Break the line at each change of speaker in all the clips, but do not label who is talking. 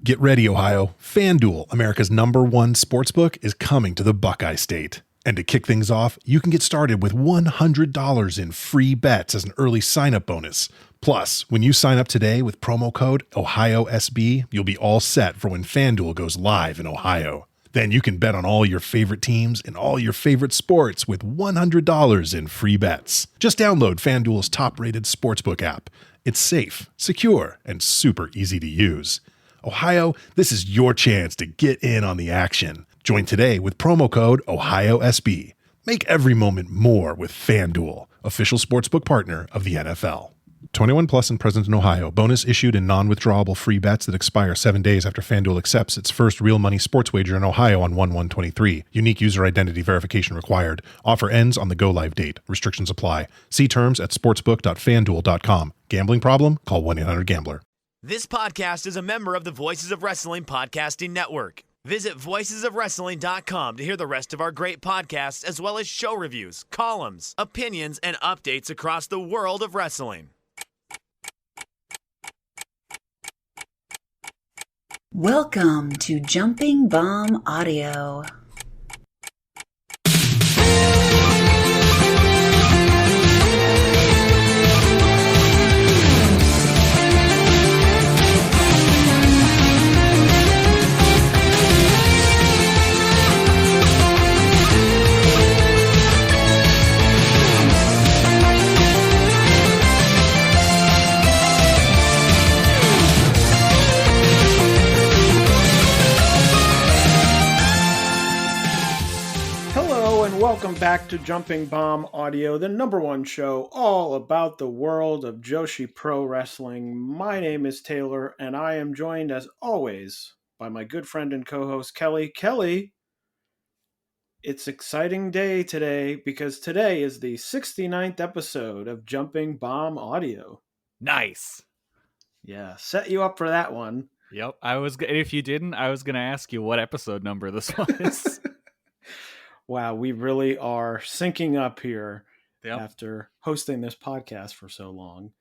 Get ready, Ohio. FanDuel, America's #1 sportsbook, is coming to the Buckeye State. And to kick things off, you can get started with $100 in free bets as an early sign-up bonus. Plus, when you sign up today with promo code OhioSB, you'll be all set for when FanDuel goes live in Ohio. Then you can bet on all your favorite teams and all your favorite sports with $100 in free bets. Just download FanDuel's top-rated sportsbook app. It's safe, secure, and super easy to use. Ohio, this is your chance to get in on the action. Join today with promo code OhioSB. Make every moment more with FanDuel, official sportsbook partner of the NFL. 21 plus and present in Ohio. Bonus issued in non-withdrawable free bets that expire 7 days after FanDuel accepts its first real money sports wager in Ohio on 1/1/23. Unique user identity verification required. Offer ends on the go-live date. Restrictions apply. See terms at sportsbook.fanduel.com. Gambling problem? Call 1-800-GAMBLER.
This podcast is a member of the Voices of Wrestling Podcasting Network. Visit voicesofwrestling.com to hear the rest of our great podcasts, as well as show reviews, columns, opinions, and updates across the world of wrestling.
Welcome to Jumping Bomb Audio.
Welcome back to Jumping Bomb Audio, the #1 show all about the world of Joshi Pro Wrestling. My name is Taylor, and I am joined, as always, by my good friend and co-host, Kelly. Kelly, it's an exciting day today, because today is the 69th episode of Jumping Bomb Audio.
Nice.
Yeah, set you up for that one.
Yep. If you didn't, I was going to ask you what episode number this was.
Wow, we really are syncing up here
Yep.
after hosting this podcast for so long.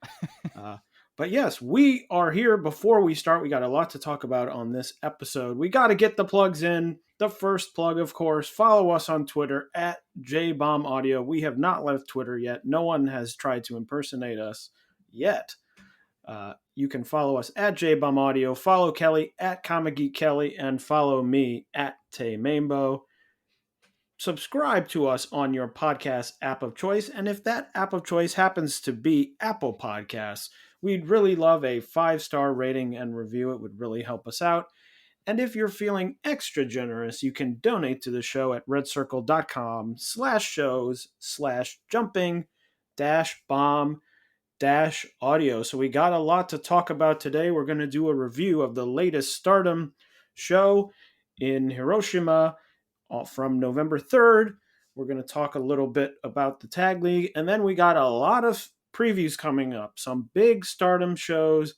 But yes, we are here. Before we start, we got a lot to talk about on this episode. We got to get the plugs in. The first plug, of course, follow us on Twitter at JBombAudio. We have not left Twitter yet. No one has tried to impersonate us yet. You can follow us at JBombAudio, follow Kelly at Comic Geek Kelly, and follow me at Tay Mambo. Subscribe to us on your podcast app of choice, and if that app of choice happens to be Apple Podcasts, we'd really love a 5-star rating and review. It would really help us out. And if you're feeling extra generous, you can donate to the show at redcircle.com/shows/jumping-bomb-audio. So we got a lot to talk about today. We're going to do a review of the latest Stardom show in Hiroshima from November 3rd. We're going to talk a little bit about the Tag League, and then we got a lot of previews coming up. Some big Stardom shows,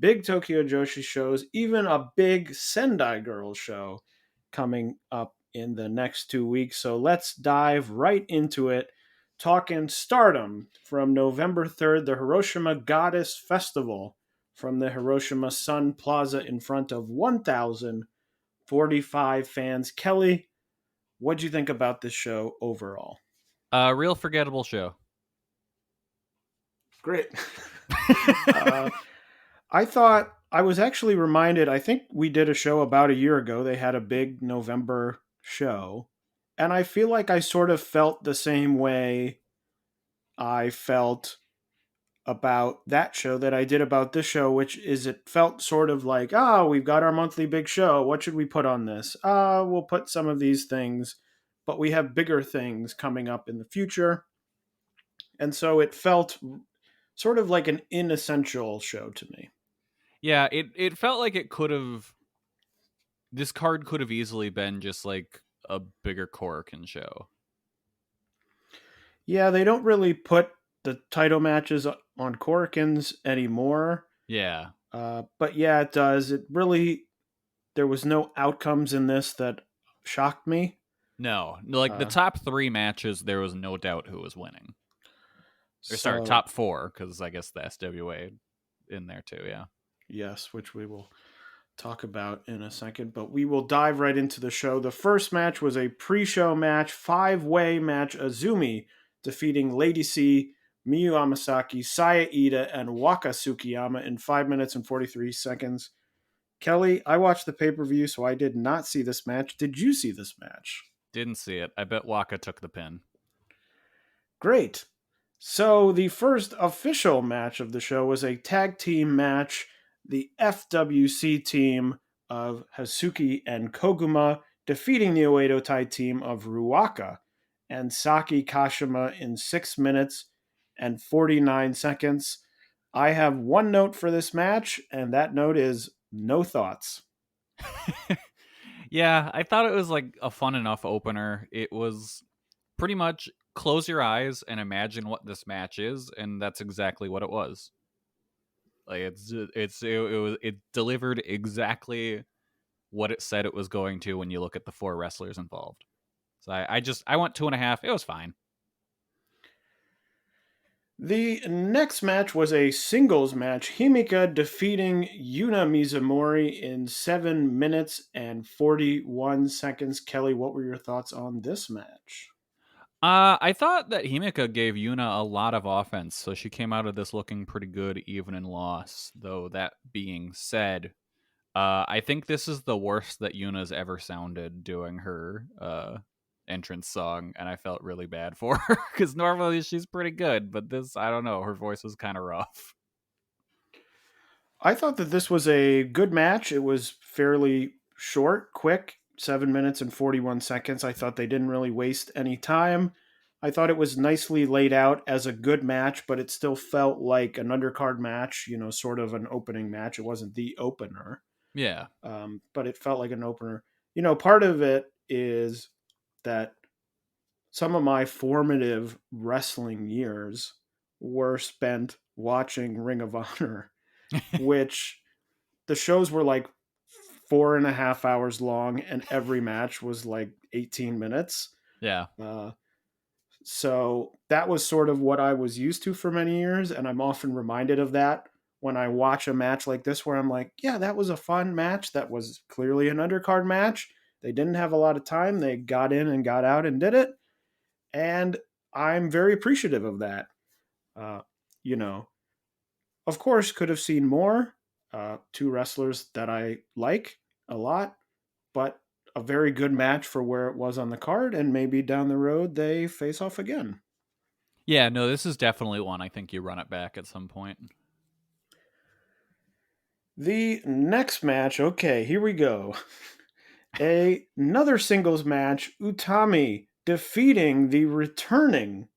big Tokyo Joshi shows, even a big Sendai Girls show coming up in the next 2 weeks. So let's dive right into it. Talking Stardom from November 3rd, the Hiroshima Goddess Festival from the Hiroshima Sun Plaza in front of 1,045 fans. Kelly, what'd you think about this show overall?
Real forgettable show.
Great. I thought, I was actually reminded, I think we did a show about a year ago. They had a big November show. And I feel like I sort of felt the same way I felt about that show that I did about this show, which is it felt sort of like, we've got our monthly big show. What should we put on this? We'll put some of these things, but we have bigger things coming up in the future. And so it felt sort of like an inessential show to me.
Yeah, it felt like this card could have easily been just like a bigger Korakuen show.
Yeah, they don't really put the title matches on Korakuens anymore.
Yeah.
But yeah, it does. There was no outcomes in this that shocked me.
No, like the top 3 matches, there was no doubt who was winning. Top 4, because I guess the SWA in there too, yeah.
Yes, which we will talk about in a second, but we will dive right into the show. The first match was a pre-show match, 5-way match. Azumi defeating Lady C, Miyu Amasaki, Saya Ida, and Waka Tsukiyama in 5 minutes and 43 seconds. Kelly, I watched the pay-per-view, so I did not see this match. Did you see this match?
Didn't see it. I bet Waka took the pin.
Great. So the first official match of the show was a tag team match. The FWC team of Hasuki and Koguma defeating the Oedo Tai team of Ruaka and Saki Kashima in 6 minutes and 49 seconds. I have one note for this match, and that note is no thoughts.
Yeah, I thought it was like a fun enough opener. It was pretty much close your eyes and imagine what this match is, and that's exactly what it was. Like it delivered exactly what it said it was going to when you look at the 4 wrestlers involved. So I went 2.5. It was fine.
The next match was a singles match. Himika defeating Yuna Mizumori in 7 minutes and 41 seconds. Kelly, what were your thoughts on this match?
I thought that Himika gave Yuna a lot of offense, so she came out of this looking pretty good, even in loss. Though that being said, I think this is the worst that Yuna's ever sounded doing her entrance song, and I felt really bad for her because normally she's pretty good, but this, I don't know, her voice was kind of rough.
I thought that this was a good match. It was fairly short, quick, 7 minutes and 41 seconds. I thought they didn't really waste any time. I thought it was nicely laid out as a good match, but it still felt like an undercard match, sort of an opening match. It wasn't the opener.
Yeah.
But it felt like an opener. Part of it is that some of my formative wrestling years were spent watching Ring of Honor, which the shows were like 4.5 hours long and every match was like 18 minutes.
Yeah.
So that was sort of what I was used to for many years. And I'm often reminded of that when I watch a match like this, where I'm like, yeah, that was a fun match. That was clearly an undercard match. They didn't have a lot of time. They got in and got out and did it. And I'm very appreciative of that. Of course, could have seen more. 2 wrestlers that I like a lot, but a very good match for where it was on the card, and maybe down the road they face off again.
Yeah, no, this is definitely one I think you run it back at some point.
The next match, okay, here we go. Another singles match, Utami defeating the returning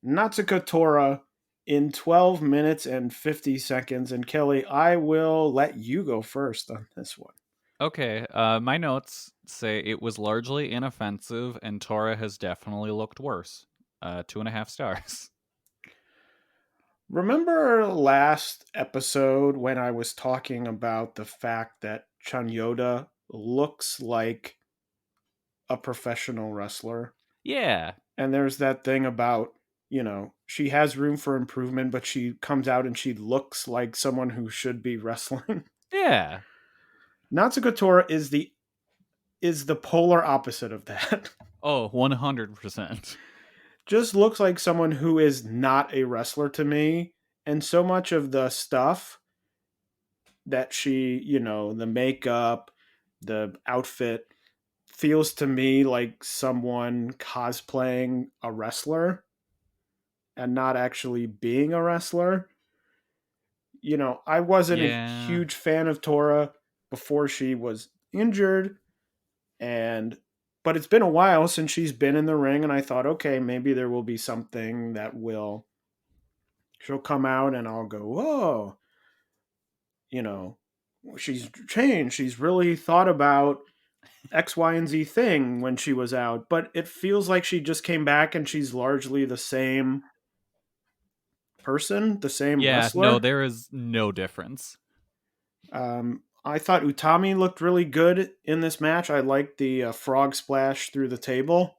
Natsuko Tora in 12 minutes and 50 seconds. And Kelly, I will let you go first on this one.
Okay, my notes say it was largely inoffensive, and Tora has definitely looked worse. 2.5 stars.
Remember last episode when I was talking about the fact that Chanyoda looks like a professional wrestler?
Yeah.
And there's that thing about, she has room for improvement, but she comes out and she looks like someone who should be wrestling.
Yeah.
Natsuko Tora is the polar opposite of that.
Oh, 100%.
Just looks like someone who is not a wrestler to me. And so much of the stuff that she, the makeup, the outfit, feels to me like someone cosplaying a wrestler and not actually being a wrestler. I wasn't a huge fan of Tora before she was injured, but it's been a while since she's been in the ring, and I thought, okay, maybe there will be something that she'll come out and I'll go, whoa, she's changed. She's really thought about X, Y, and Z thing when she was out, but it feels like she just came back and she's largely the same person, the same wrestler.
No, there is no difference.
I thought Utami looked really good in this match. I liked the frog splash through the table.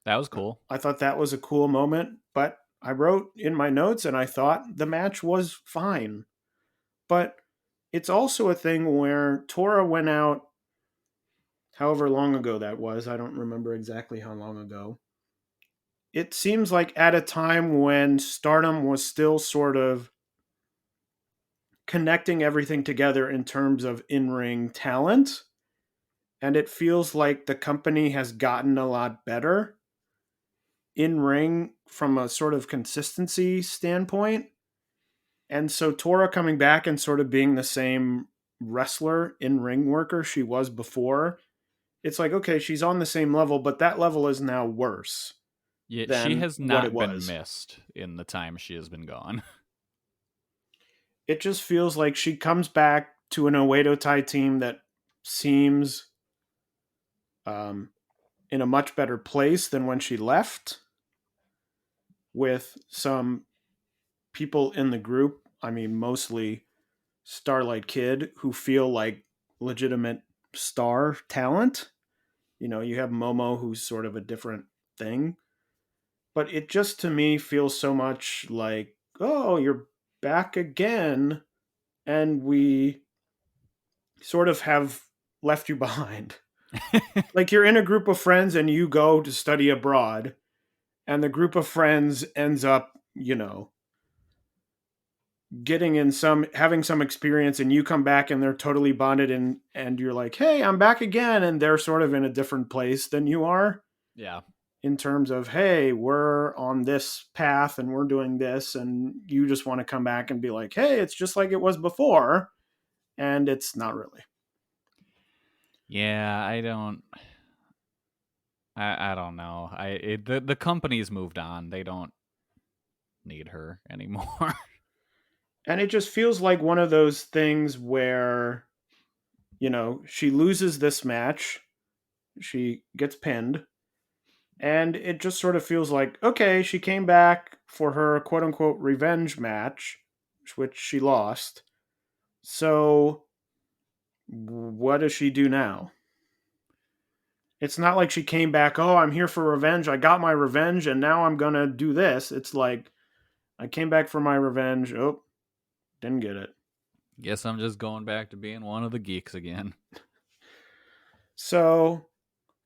That was cool.
I thought that was a cool moment, but I wrote in my notes and I thought the match was fine. But it's also a thing where Tora went out however long ago that was. I don't remember exactly how long ago. It seems like at a time when Stardom was still sort of connecting everything together in terms of in-ring talent, and it feels like the company has gotten a lot better in ring from a sort of consistency standpoint. And so Tora coming back and sort of being the same wrestler in ring worker she was before, it's like, okay, she's on the same level, but that level is now worse
Yeah, she
than
has
what it
not been
was.
missed in the time she has been gone.
It just feels like she comes back to an Oedo Tai team that seems um, in a much better place than when she left, with some people in the group, I mean, mostly Starlight Kid, who feel like legitimate star talent. You know, you have Momo, who's sort of a different thing. But it just to me feels so much like, oh, you're back again. And we sort of have left you behind. Like you're in a group of friends and you go to study abroad, and the group of friends ends up, you know, getting in some having some experience, and you come back and they're totally bonded, and you're like, hey, I'm back again, and they're sort of in a different place than you are
Yeah.
in terms of, hey, we're on this path and we're doing this, and you just want to come back and be like, hey, it's just like it was before, and it's not really.
Yeah, I don't know. The company's moved on. They don't need her anymore.
And it just feels like one of those things where, you know, she loses this match, she gets pinned, and it just sort of feels like, okay, she came back for her quote unquote revenge match, which she lost. So what does she do now? It's not like she came back, oh, I'm here for revenge. I got my revenge and now I'm going to do this. It's like, I came back for my revenge. Oh, didn't get it.
Guess I'm just going back to being one of the geeks again.
So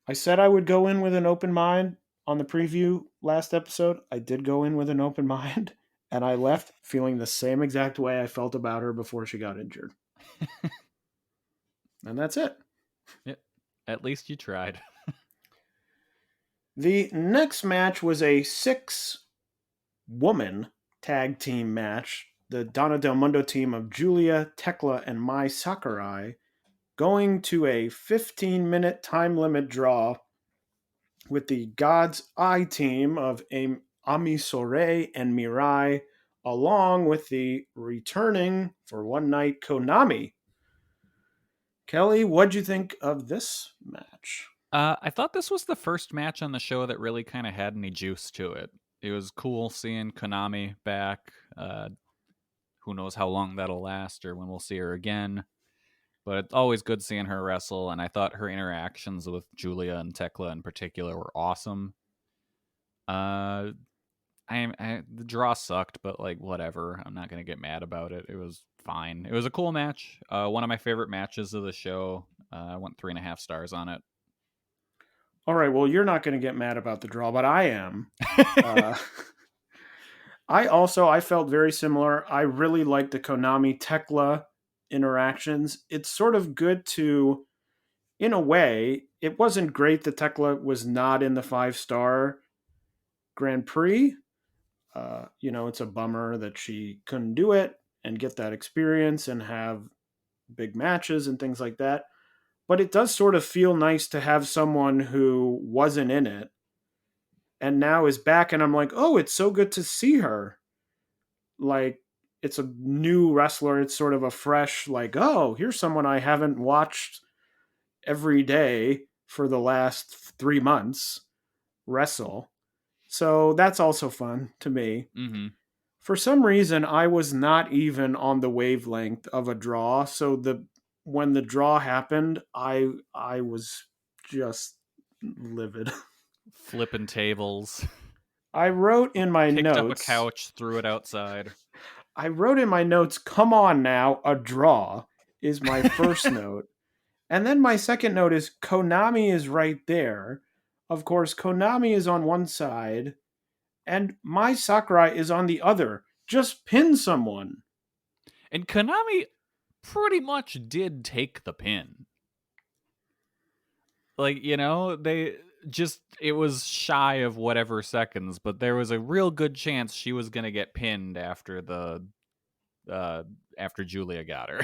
I said I would go in with an open mind on the preview last episode. I did go in with an open mind, and I left feeling the same exact way I felt about her before she got injured. And that's it.
Yeah, at least you tried.
The next match was a 6-woman tag team match. The Donna Del Mundo team of Julia, Tekla, and Mai Sakurai going to a 15-minute time limit draw with the God's Eye team of Ami Sourei and Mirai, along with the returning for one night Konami. Kelly, what'd you think of this match?
I thought this was the first match on the show that really kind of had any juice to it. It was cool seeing Konami back. Who knows how long that'll last or when we'll see her again. But it's always good seeing her wrestle, and I thought her interactions with Julia and Tekla in particular were awesome. The draw sucked, but like whatever. I'm not gonna get mad about it. It was fine. It was a cool match. One of my favorite matches of the show. I went 3.5 stars on it.
All right, well, you're not going to get mad about the draw, but I am. uh, I felt very similar. I really liked the Konami Tekla interactions. It's sort of good to, in a way, it wasn't great that Tekla was not in the 5-star Grand Prix. You know, it's a bummer that she couldn't do it and get that experience and have big matches and things like that. But it does sort of feel nice to have someone who wasn't in it and now is back. And I'm like, oh, it's so good to see her. Like, it's a new wrestler. It's sort of a fresh, like, oh, here's someone I haven't watched every day for the last 3 months wrestle. So that's also fun to me.
Mm-hmm.
For some reason, I was not even on the wavelength of a draw. So when the draw happened, I was just livid.
Flipping tables.
I wrote in my
Picked up a
notes.
couch, threw it outside.
I wrote in my notes, come on now, a draw. is my first note. And then my second note is Konami is right there. Of course, Konami is on one side and Mai Sakurai is on the other. Just pin someone.
And Konami pretty much did take the pin. Like, it was shy of whatever seconds, but there was a real good chance she was going to get pinned after after Julia got her,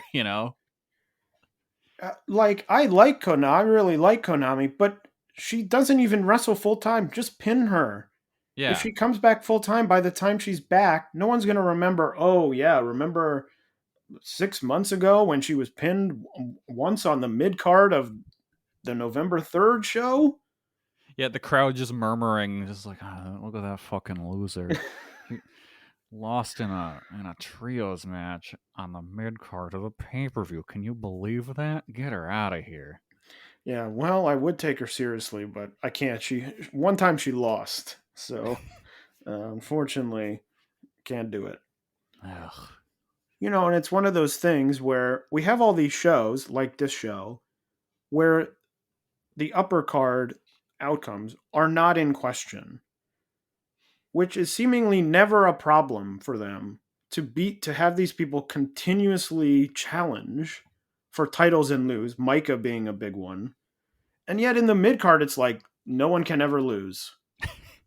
I like Konami. I really like Konami, but she doesn't even wrestle full time. Just pin her.
Yeah.
If she comes back full time, by the time she's back, no one's going to remember, oh, yeah, remember 6 months ago when she was pinned once on the mid card of the November 3rd show?
Yeah, the crowd just murmuring, just like, oh, look at that fucking loser. He lost in a trios match on the mid card of the pay-per-view. Can you believe that? Get her out of here.
Yeah, well, I would take her seriously, but I can't. One time she lost, so unfortunately, can't do it.
Ugh.
And it's one of those things where we have all these shows, like this show, where the upper card outcomes are not in question, which is seemingly never a problem for them to have these people continuously challenge for titles and lose, Micah being a big one. And yet in the mid card, it's like no one can ever lose.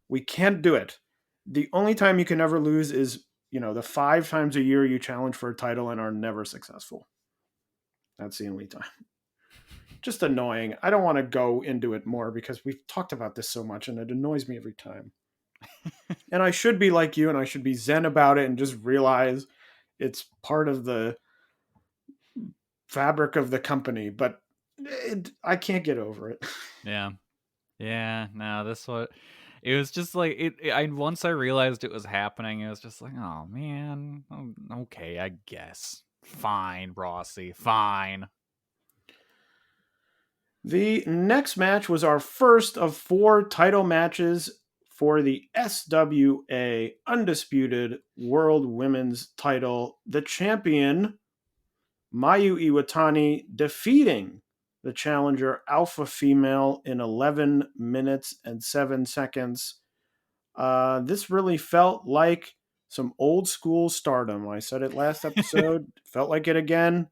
We can't do it. The only time you can ever lose is, the 5 times a year you challenge for a title and are never successful. That's the only time. Just annoying. I don't want to go into it more because we've talked about this so much and it annoys me every time. And I should be like you and I should be zen about it and just realize it's part of the fabric of the company, but I can't get over it.
Yeah. No, it was just like once I realized it was happening, it was just like, oh man, okay, I guess. Fine, Rossi, fine.
The next match was our first of 4 title matches for the SWA Undisputed World Women's title. The champion, Mayu Iwatani, defeating the challenger Alpha Female in 11 minutes and 7 seconds. This really felt like some old school Stardom. I said it last episode, felt like it again.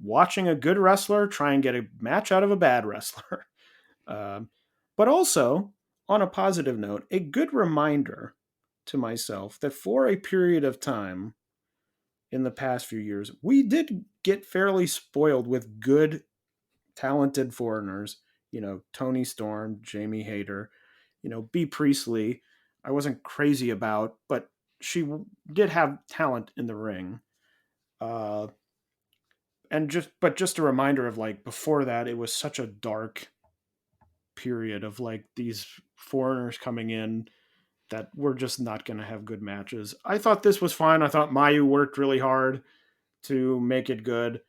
Watching a good wrestler try and get a match out of a bad wrestler. But also, on a positive note, a good reminder to myself that for a period of time in the past few years, we did get fairly spoiled with good, talented foreigners. Tony Storm, Jamie Hayter, B. Priestley. I wasn't crazy about, but she did have talent in the ring. But just a reminder of before that, it was such a dark period of these foreigners coming in that we're just not going to have good matches. I thought this was fine. I thought Mayu worked really hard to make it good.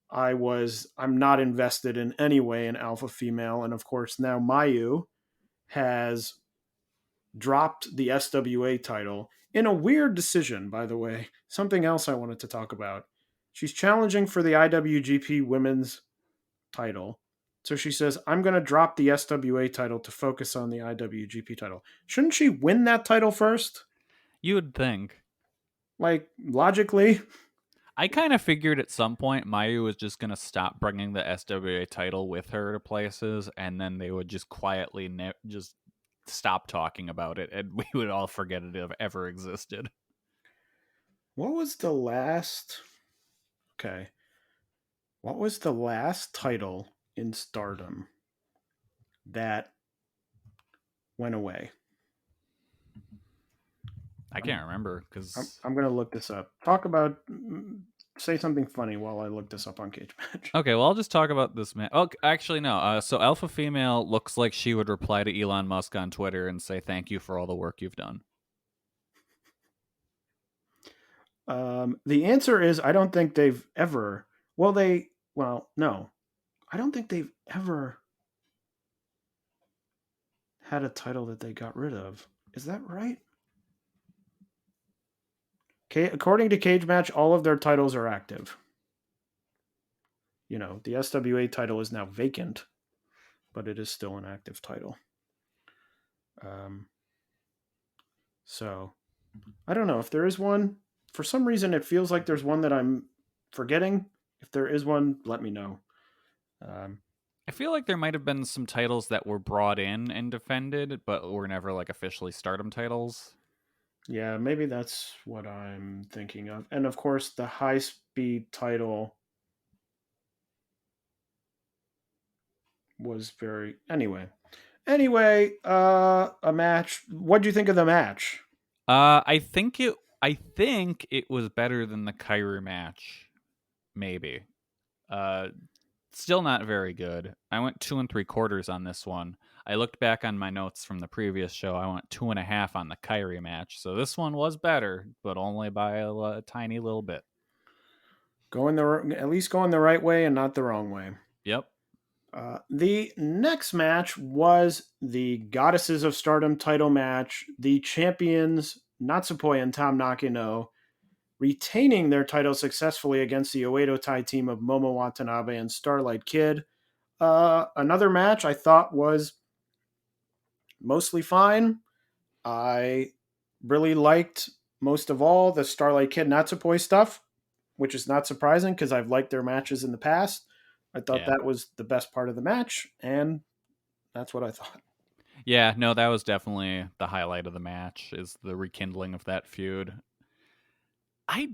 I'm not invested in any way in Alpha Female. And of course, now Mayu has dropped the SWA title in a weird decision, by the way. Something else I wanted to talk about. She's challenging for the IWGP Women's title. So she says, I'm going to drop the SWA title to focus on the IWGP title. Shouldn't she win that title first?
You would think.
Logically.
I kind of figured at some point Mayu was just going to stop bringing the SWA title with her to places, and then they would just quietly just stop talking about it, and we would all forget it ever existed.
What was the last... Okay. What was the last title in Stardom that went away?
I can't remember because
I'm going to look this up. Say something funny while I look this up on Cage Match.
Okay, well, I'll just talk about this match. Oh, actually, no. So Alpha Female looks like she would reply to Elon Musk on Twitter and say, thank you for all the work you've done.
The answer is I don't think they've ever... no. I don't think they've ever had a title that they got rid of. Is that right? Okay, according to Cage Match, all of their titles are active. the SWA title is now vacant, but it is still an active title. So I don't know if there is one. For some reason, it feels like there's one that I'm forgetting. If there is one, let me know.
I feel like there might have been some titles that were brought in and defended, but were never like officially Stardom titles.
Yeah, maybe that's what I'm thinking of. And of course, the high speed title was very anyway. A match. What do you think of the match?
I think it was better than the Kairi match. Maybe. Still not very good. I went 2 3/4 on this one. I looked back on my notes from the previous show. I went 2.5 on the Kairi match. So this one was better, but only by a tiny little bit.
At least going the right way and not the wrong way.
Yep.
The next match was the Goddesses of Stardom title match. The champions, Natsupoi and Tam Nakano, retaining their title successfully against the Oedo Tai team of Momo Watanabe and Starlight Kid. Another match I thought was mostly fine. I really liked, most of all, the Starlight Kid Natsupoi stuff, which is not surprising because I've liked their matches in the past. I thought that was the best part of the match, and that's what I thought.
Yeah, no, that was definitely the highlight of the match, is the rekindling of that feud. I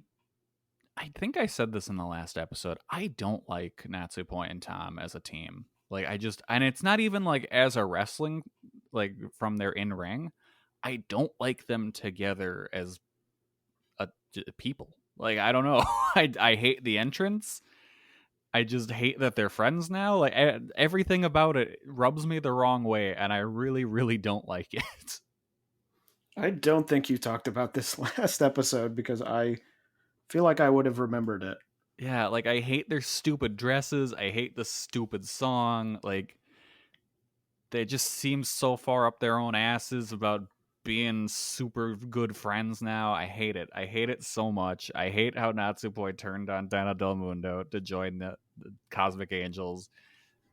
think I said this in the last episode. I don't like Natsupoi and Tom as a team. Like, and it's not even like as a wrestling, like from their in ring. I don't like them together as people. Like, I don't know. I hate the entrance. I just hate that they're friends now. Like, everything about it rubs me the wrong way, and I really, really don't like it.
I don't think you talked about this last episode because I feel like I would have remembered it.
Yeah, like, I hate their stupid dresses. I hate the stupid song. Like, they just seem so far up their own asses about being super good friends now. I hate it. I hate it so much. I hate how Natsupoi turned on Dana Del Mundo to join the Cosmic Angels,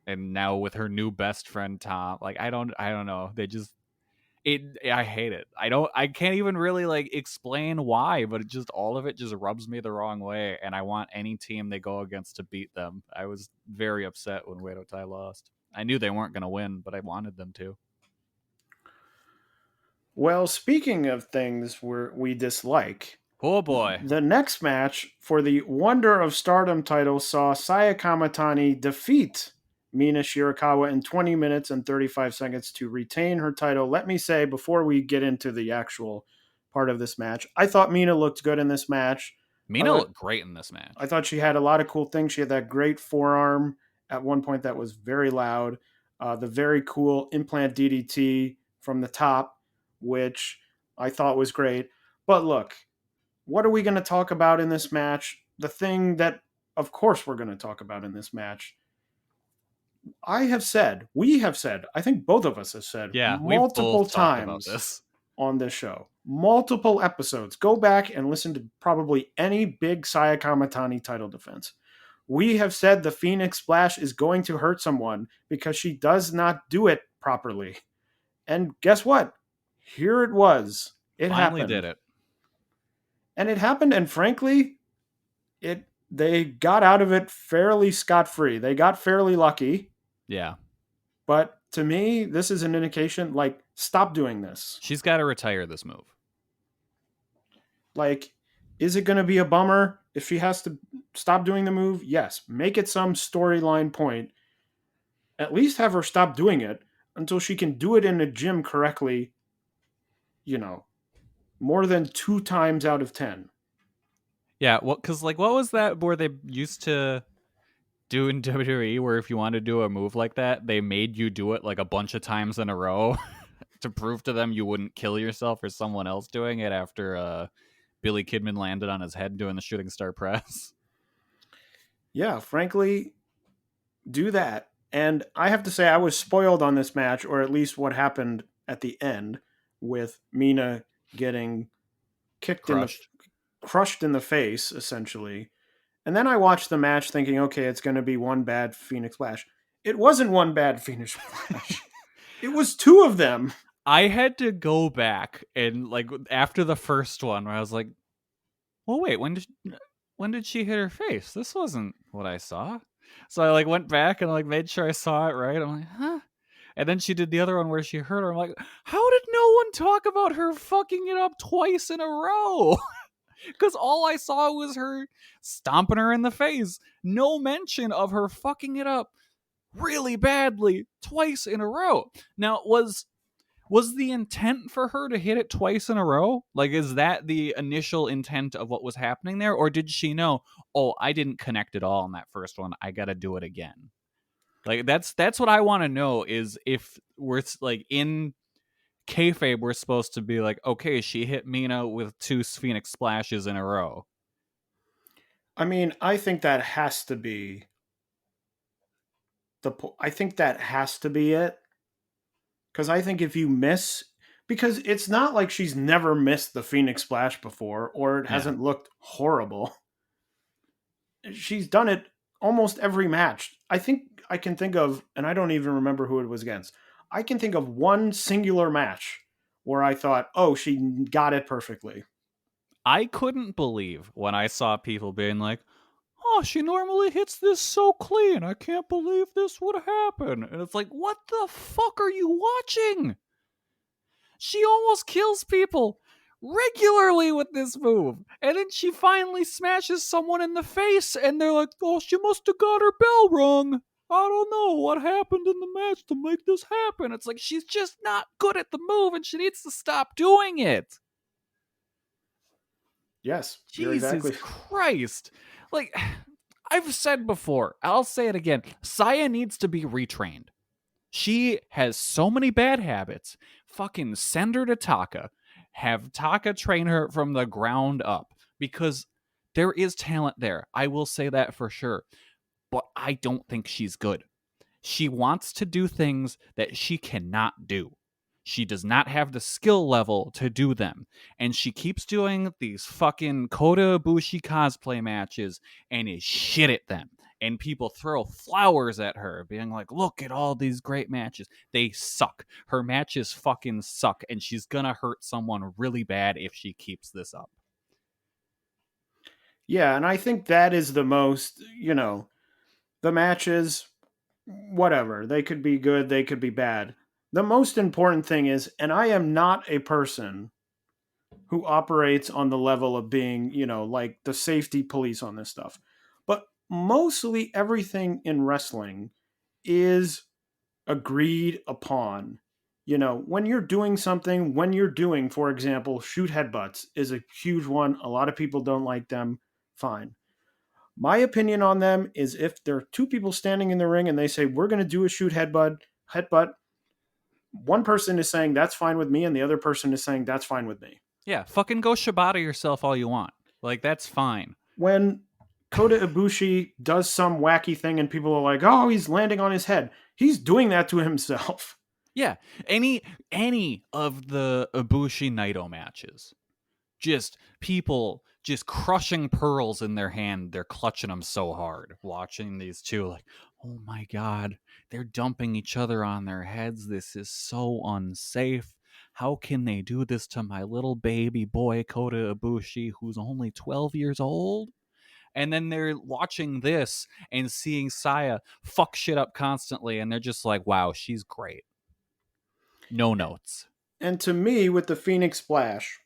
and now with her new best friend Tom. Like, I don't know. I hate it. I can't even really like explain why, but all of it just rubs me the wrong way, and I want any team they go against to beat them. I was very upset when Oedo Tai lost. I knew they weren't going to win, but I wanted them to.
Well, speaking of things we dislike,
Oh boy.
the next match for the Wonder of Stardom title saw Saya Kamatani defeat Mina Shirakawa in 20 minutes and 35 seconds to retain her title. Let me say, before we get into the actual part of this match, I thought Mina looked good in this match.
Mina looked great in this match.
I thought she had a lot of cool things. She had that great forearm at one point that was very loud. The very cool implant DDT from the top, which I thought was great. But look, what are we going to talk about in this match? The thing that, of course, we're going to talk about in this match. We have said, I think both of us have said multiple times on this show, multiple episodes. Go back and listen to probably any big Saya Kamatani title defense. We have said the Phoenix Splash is going to hurt someone because she does not do it properly. And guess what? Here it was. It
finally
happened.
Did it.
And it happened, and frankly, they got out of it fairly scot-free. They got fairly lucky.
Yeah.
But to me, this is an indication, like, stop doing this.
She's got to retire this move.
Like, is it going to be a bummer if she has to stop doing the move? Yes. Make it some storyline point. At least have her stop doing it until she can do it in a gym correctly, more than 2 times out of 10.
Yeah, well, because, like, what was that where they used to do in WWE where if you wanted to do a move like that, they made you do it, like, a bunch of times in a row to prove to them you wouldn't kill yourself or someone else doing it after Billy Kidman landed on his head doing the shooting star press?
Yeah, frankly, do that. And I have to say, I was spoiled on this match, or at least what happened at the end, with Mina getting crushed in the face, essentially, And then I watched the match thinking, okay, it's going to be one bad Phoenix Splash. It wasn't one bad Phoenix Splash. It was two of them.
I had to go back and like after the first one where I was like, well, wait, when did she hit her face? This wasn't what I saw. So I like went back and like made sure I saw it right. I'm like, huh? And then she did the other one where she hurt her. I'm like, how did no one talk about her fucking it up twice in a row? Because all I saw was her stomping her in the face. No mention of her fucking it up really badly twice in a row. Now, was the intent for her to hit it twice in a row? Like, is that the initial intent of what was happening there? Or did she know, oh, I didn't connect at all on that first one. I got to do it again. Like, that's what I want to know is if we're like in kayfabe, we're supposed to be like, okay, she hit Mina with 2 Phoenix splashes in a row.
I mean, I think that has to be I think that has to be it. Because I think if you miss, because it's not like she's never missed the Phoenix Splash before, or it hasn't looked horrible. She's done it almost every match. I think I can think of, and I don't even remember who it was against. I can think of one singular match where I thought, oh, she got it perfectly.
I couldn't believe when I saw people being like, oh, she normally hits this so clean. I can't believe this would happen. And it's like, what the fuck are you watching? She almost kills people regularly with this move. And then she finally smashes someone in the face, and they're like, oh, she must have got her bell wrong. I don't know what happened in the match to make this happen. It's like, she's just not good at the move, and she needs to stop doing it.
Yes,
Jesus Christ. Like, I've said before, I'll say it again. Saya needs to be retrained. She has so many bad habits. Fucking send her to Taka. Have Taka train her from the ground up. Because there is talent there. I will say that for sure. But I don't think she's good. She wants to do things that she cannot do. She does not have the skill level to do them. And she keeps doing these fucking Kota Ibushi cosplay matches and is shit at them. And people throw flowers at her, being like, look at all these great matches. They suck. Her matches fucking suck. And she's gonna hurt someone really bad if she keeps this up.
Yeah, and I think that is the most, the matches, whatever. They could be good, they could be bad. The most important thing is, and I am not a person who operates on the level of being, like the safety police on this stuff. But mostly everything in wrestling is agreed upon. When you're doing something, for example, shoot headbutts is a huge one. A lot of people don't like them. Fine. My opinion on them is if there are 2 people standing in the ring and they say, we're going to do a shoot headbutt, one person is saying that's fine with me and the other person is saying that's fine with me.
Yeah, fucking go Shibata yourself all you want. Like, that's fine.
When Kota Ibushi does some wacky thing and people are like, oh, he's landing on his head, he's doing that to himself.
Yeah, any of the Ibushi Naito matches, just people just crushing pearls in their hand. They're clutching them so hard. Watching these two, like, oh my god, they're dumping each other on their heads. This is so unsafe. How can they do this to my little baby boy Kota Ibushi, who's only 12 years old? And then they're watching this and seeing Saya fuck shit up constantly, and they're just like, wow, she's great. No notes.
And to me, with the Phoenix Splash,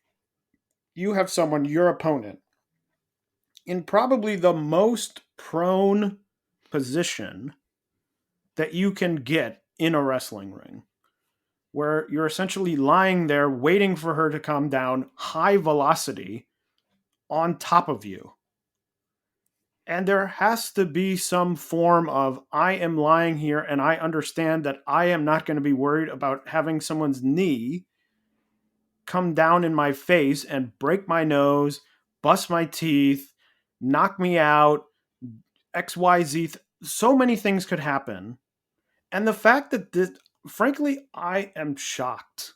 you have someone, your opponent, in probably the most prone position that you can get in a wrestling ring, where you're essentially lying there waiting for her to come down high velocity on top of you. And there has to be some form of, I am lying here and I understand that I am not going to be worried about having someone's knee come down in my face and break my nose, bust my teeth, knock me out, XYZ. So many things could happen. And the fact that this, frankly, I am shocked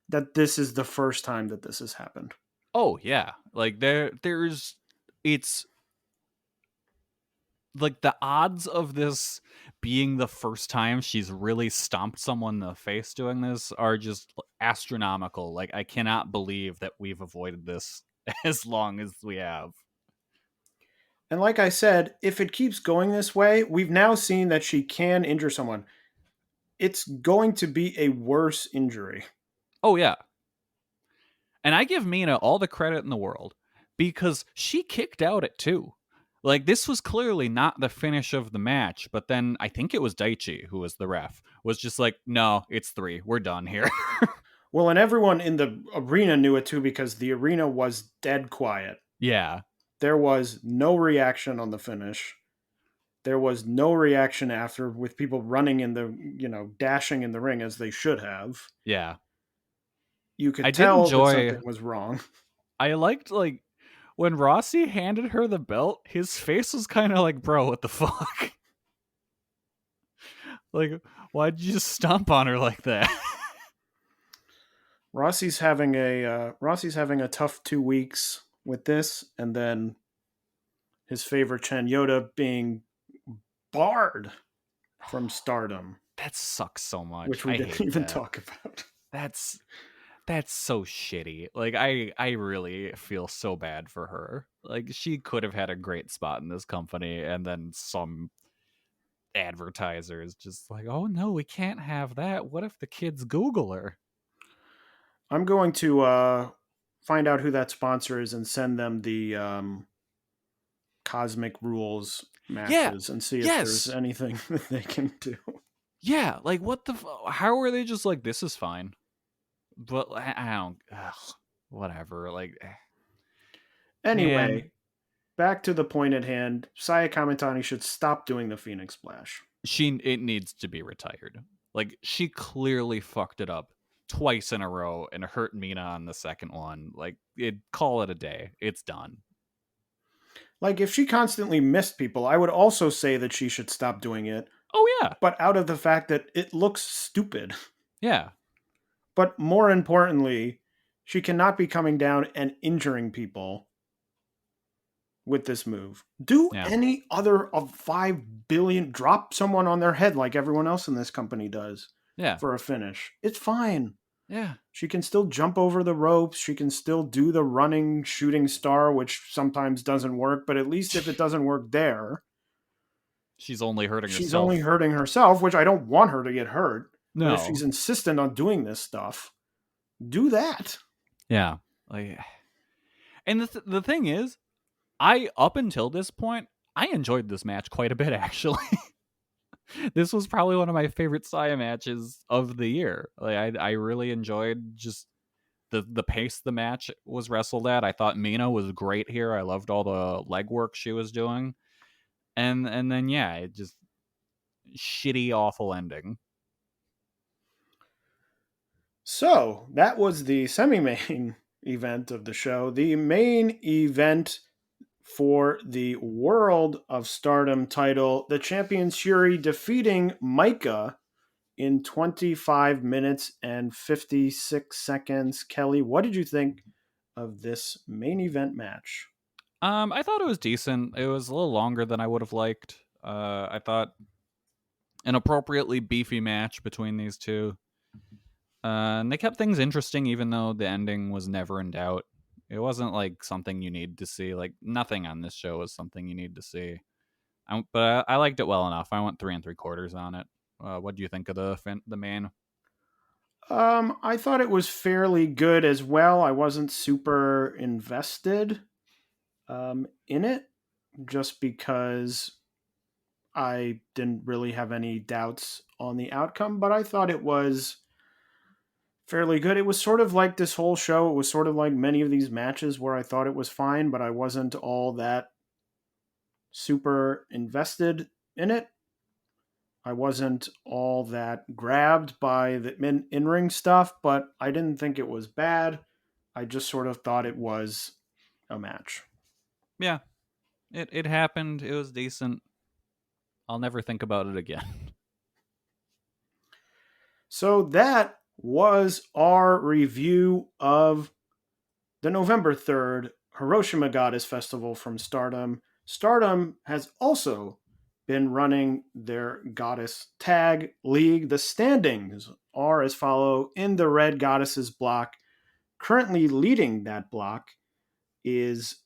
that this is the first time that this has happened.
Oh yeah, like there's it's like the odds of this being the first time she's really stomped someone in the face doing this are just astronomical. Like, I cannot believe that we've avoided this as long as we have.
And like I said, if it keeps going this way, we've now seen that she can injure someone. It's going to be a worse injury.
Oh, yeah. And I give Mina all the credit in the world because she kicked out at 2. Like, this was clearly not the finish of the match, but then I think it was Daichi, who was the ref, was just like, no, it's 3. We're done here.
Well, and everyone in the arena knew it too because the arena was dead quiet.
Yeah.
There was no reaction on the finish. There was no reaction after with people running in the, dashing in the ring as they should have.
Yeah.
You could
I did
tell
enjoy-
that something was wrong.
I liked, like, when Rossi handed her the belt, his face was kind of like, bro, what the fuck? Like, why'd you just stomp on her like that?
Rossi's having a tough 2 weeks with this, and then his favorite Chen Yoda being barred from Stardom,
That sucks so much.
which we
I
didn't
hate
even
that.
talk about.
That's so shitty. Like, I really feel so bad for her. Like, she could have had a great spot in this company, and then some advertisers just like, oh no, we can't have that. What if the kids Google her?
I'm going to find out who that sponsor is and send them the Cosmic Rules matches and see if there's anything that they can do.
Yeah, like, what the how are they just like, this is fine? But I don't, whatever. Like,
Anyway,
man,
back to the point at hand. Saya Kamitani should stop doing the Phoenix Splash.
it needs to be retired. Like, she clearly fucked it up twice in a row and hurt Mina on the second one. Like, call it a day. It's done.
Like, if she constantly missed people, I would also say that she should stop doing it.
Oh yeah,
But out of the fact that it looks stupid.
yeah,
But more importantly, she cannot be coming down and injuring people with this move. Do
Yeah.
any other of 5 billion, drop someone on their head like everyone else in this company does
yeah,
for a finish. It's fine.
yeah.
She can still jump over the ropes. She can still do the running shooting star, which sometimes doesn't work. But at least if it doesn't work there,
She's only hurting herself.
she's only hurting herself, which I don't want her to get hurt.
No.
But if she's insistent on doing this stuff, do that.
Yeah. Like, and the thing is, up until this point, I enjoyed this match quite a bit, actually. This was probably one of my favorite Saya matches of the year. Like, I really enjoyed just the pace the match was wrestled at. I thought Mina was great here. I loved all the legwork she was doing. And then, yeah, it just shitty, awful ending.
So that was the semi-main event of the show. The main event for the World of Stardom title, the champion Shuri defeating Micah in 25 minutes and 56 seconds. Kelly, what did you think of this main event match?
I thought it was decent. It was a little longer than I would have liked. I thought an appropriately beefy match between these two. And they kept things interesting, even though the ending was never in doubt. It wasn't like something you need to see. Like, nothing on this show was something you need to see. But I liked it well enough. I went 3 3/4 on it. What do you think of the main?
I thought it was fairly good as well. I wasn't super invested in it, just because I didn't really have any doubts on the outcome, but I thought it was fairly good. It was sort of like this whole show. It was sort of like many of these matches where I thought it was fine, but I wasn't all that super invested in it. I wasn't all that grabbed by the in-ring stuff, but I didn't think it was bad. I just sort of thought it was a match.
Yeah, it happened. It was decent. I'll never think about it again.
So that was our review of the November 3rd Hiroshima Goddess Festival from Stardom. Stardom has also been running their Goddess Tag League. The standings are as follow. In the Red Goddesses block, currently leading that block is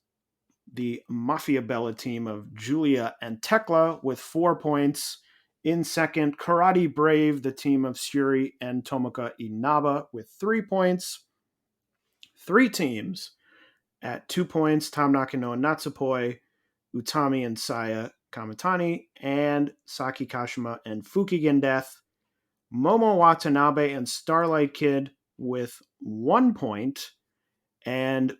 the Mafia Bella team of Julia and Tekla with 4 points. In second, Karate Brave, the team of Suri and Tomoka Inaba with 3 points. 3 teams at 2 points, Tamnaka no Natsupoi, Utami and Saya Kamatani, and Saki Kashima and Fukigen Death. Momo Watanabe and Starlight Kid with 1 point. And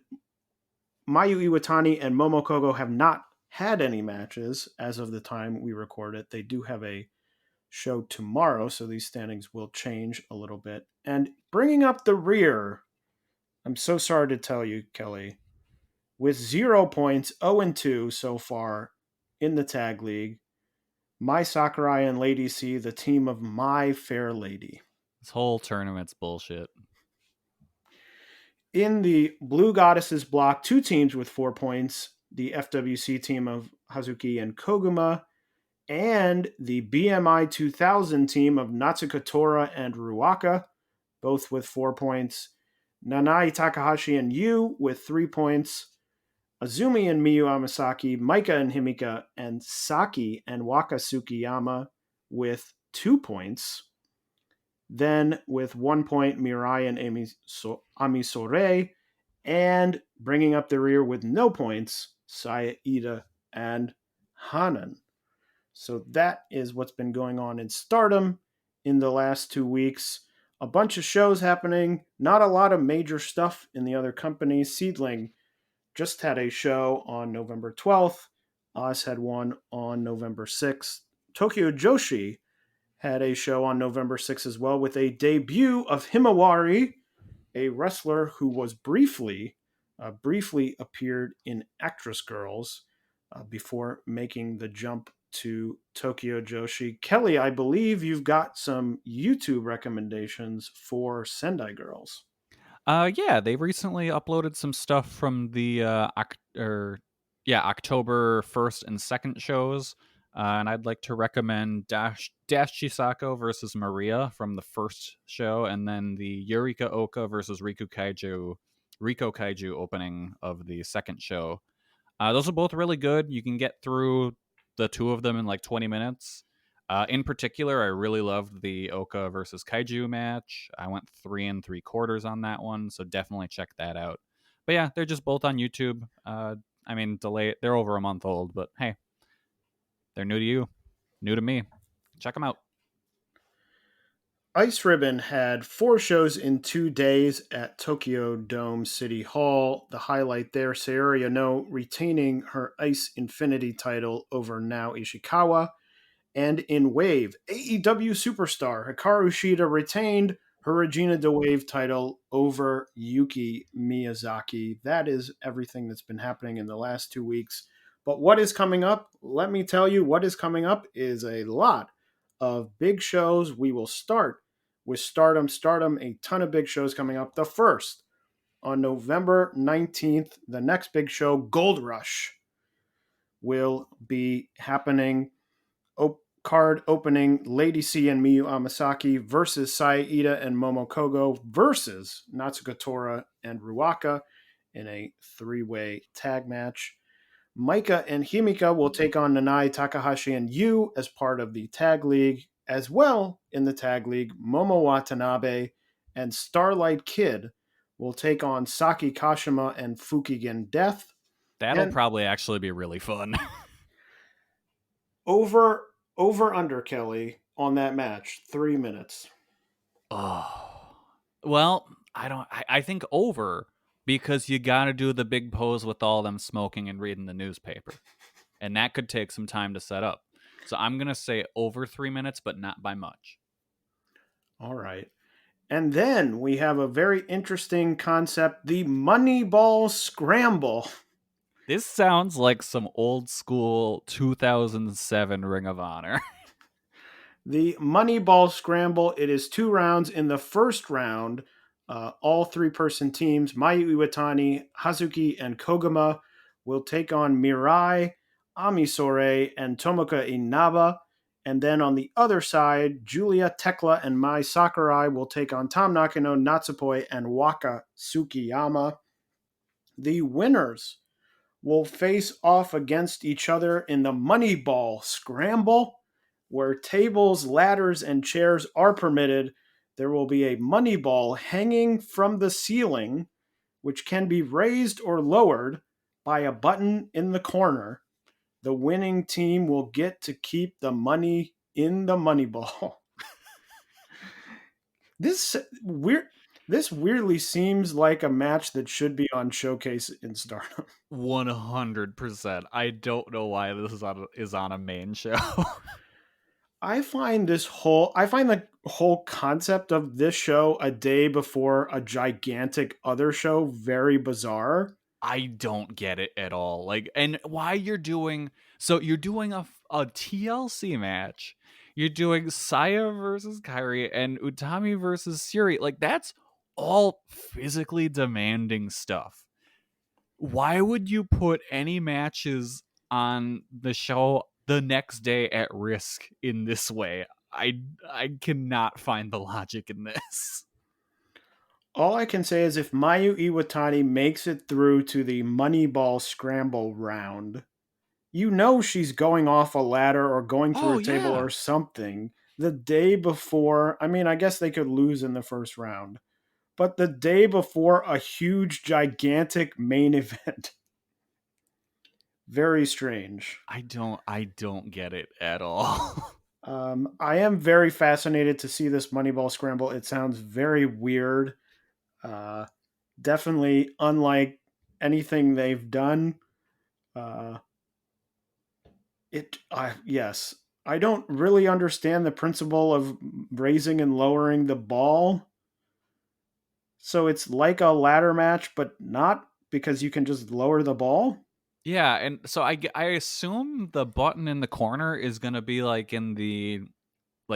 Mayu Iwatani and Momo Kogo have not had any matches as of the time we record it. They do have a show tomorrow, so these standings will change a little bit. And bringing up the rear, I'm so sorry to tell you, Kelly, with 0 points, 0-2 so far in the tag league, My Sakurai and Lady C, the team of My Fair Lady.
This whole tournament's bullshit.
In the Blue Goddesses block, 2 teams with 4 points, the FWC team of Hazuki and Koguma, and the BMI 2000 team of Natsuka Tora and Ruaka, both with 4 points. Nanai Takahashi and Yu with 3 points. Azumi and Miyu Amasaki, Maika and Himika, and Saki and Waka Tsukiyama with 2 points. Then with 1 point, Mirai and Ami Sore, and bringing up the rear with no points, Saya Ida and Hanan. So that is what's been going on in Stardom in the last 2 weeks. A bunch of shows happening, not a lot of major stuff in the other companies. Seedling just had a show on November 12th. Oz had one on November 6th. Tokyo Joshi had a show on November 6th as well with a debut of Himawari, a wrestler who was briefly appeared in Actress Girls before making the jump to Tokyo Joshi. Kelly, I believe you've got some YouTube recommendations for Sendai Girls.
Yeah, they recently uploaded some stuff from the October 1st and 2nd shows. And I'd like to recommend Dash Chisako versus Maria from the first show, and then the Yurika Oka versus Riko Kaiju opening of the second show. Those are both really good. You can get through the 2 of them in like 20 minutes. In particular, I really loved the Oka versus Kaiju match. I went 3 3/4 on that one, so definitely check that out. But yeah, they're just both on YouTube. They're over a month old, but hey, they're new to you, new to me. Check them out.
Ice Ribbon had 4 shows in 2 days at Tokyo Dome City Hall. The highlight there, Sayuri Ano retaining her Ice Infinity title over Nao Ishikawa. And in Wave, AEW superstar Hikaru Shida retained her Regina de Wave title over Yuki Miyazaki. That is everything that's been happening in the last 2 weeks. But what is coming up? Let me tell you, what is coming up is a lot of big shows. We will start with Stardom. Stardom, a ton of big shows coming up. The first, on November 19th, the next big show, Gold Rush, will be happening. Card opening, Lady C and Miyu Amasaki versus Saya Ida and Momo Kogo versus Natsuka Tora and Ruaka in a 3-way tag match. Maika and Himika will take on Nanai, Takahashi, and Yu as part of the tag league. As well in the tag league, Momo Watanabe and Starlight Kid will take on Saki Kashima and Fukigen Death.
That'll probably actually be really fun.
Over under, Kelly, on that match, 3 minutes.
Oh, well, I think over, because you got to do the big pose with all them smoking and reading the newspaper, and that could take some time to set up. So I'm gonna say over 3 minutes, but not by much.
All right. And then we have a very interesting concept, the Moneyball Scramble.
This sounds like some old school 2007 Ring of Honor.
The Moneyball Scramble, it is 2 rounds. In the first round, all 3-person teams, Mayu Iwatani, Hazuki, and Koguma, will take on Mirai, Amisore and Tomoka Inaba. And then on the other side, Julia Tekla and Mai Sakurai will take on Tam Nakano, Natsupoi, and Waka Tsukiyama. The winners will face off against each other in the Moneyball Scramble, where tables, ladders, and chairs are permitted. There will be a money ball hanging from the ceiling, which can be raised or lowered by a button in the corner. The winning team will get to keep the money in the money ball. This weirdly seems like a match that should be on Showcase in Stardom.
100%. I don't know why this is on a main show.
I find the whole concept of this show a day before a gigantic other show very bizarre.
I don't get it at all. Like, and why you're doing a TLC match. You're doing Saya versus Kairi and Utami versus Suri. Like, that's all physically demanding stuff. Why would you put any matches on the show the next day at risk in this way? I cannot find the logic in this.
All I can say is if Mayu Iwatani makes it through to the Moneyball Scramble round, you know she's going off a ladder or going through a table or something the day before. I mean, I guess they could lose in the first round, but the day before a huge, gigantic main event. Very strange.
I don't get it at all.
I am very fascinated to see this Moneyball Scramble. It sounds very weird. Definitely unlike anything they've done. Yes. I don't really understand the principle of raising and lowering the ball. So it's like a ladder match, but not because you can just lower the ball.
Yeah, and so I assume the button in the corner is going to be like in the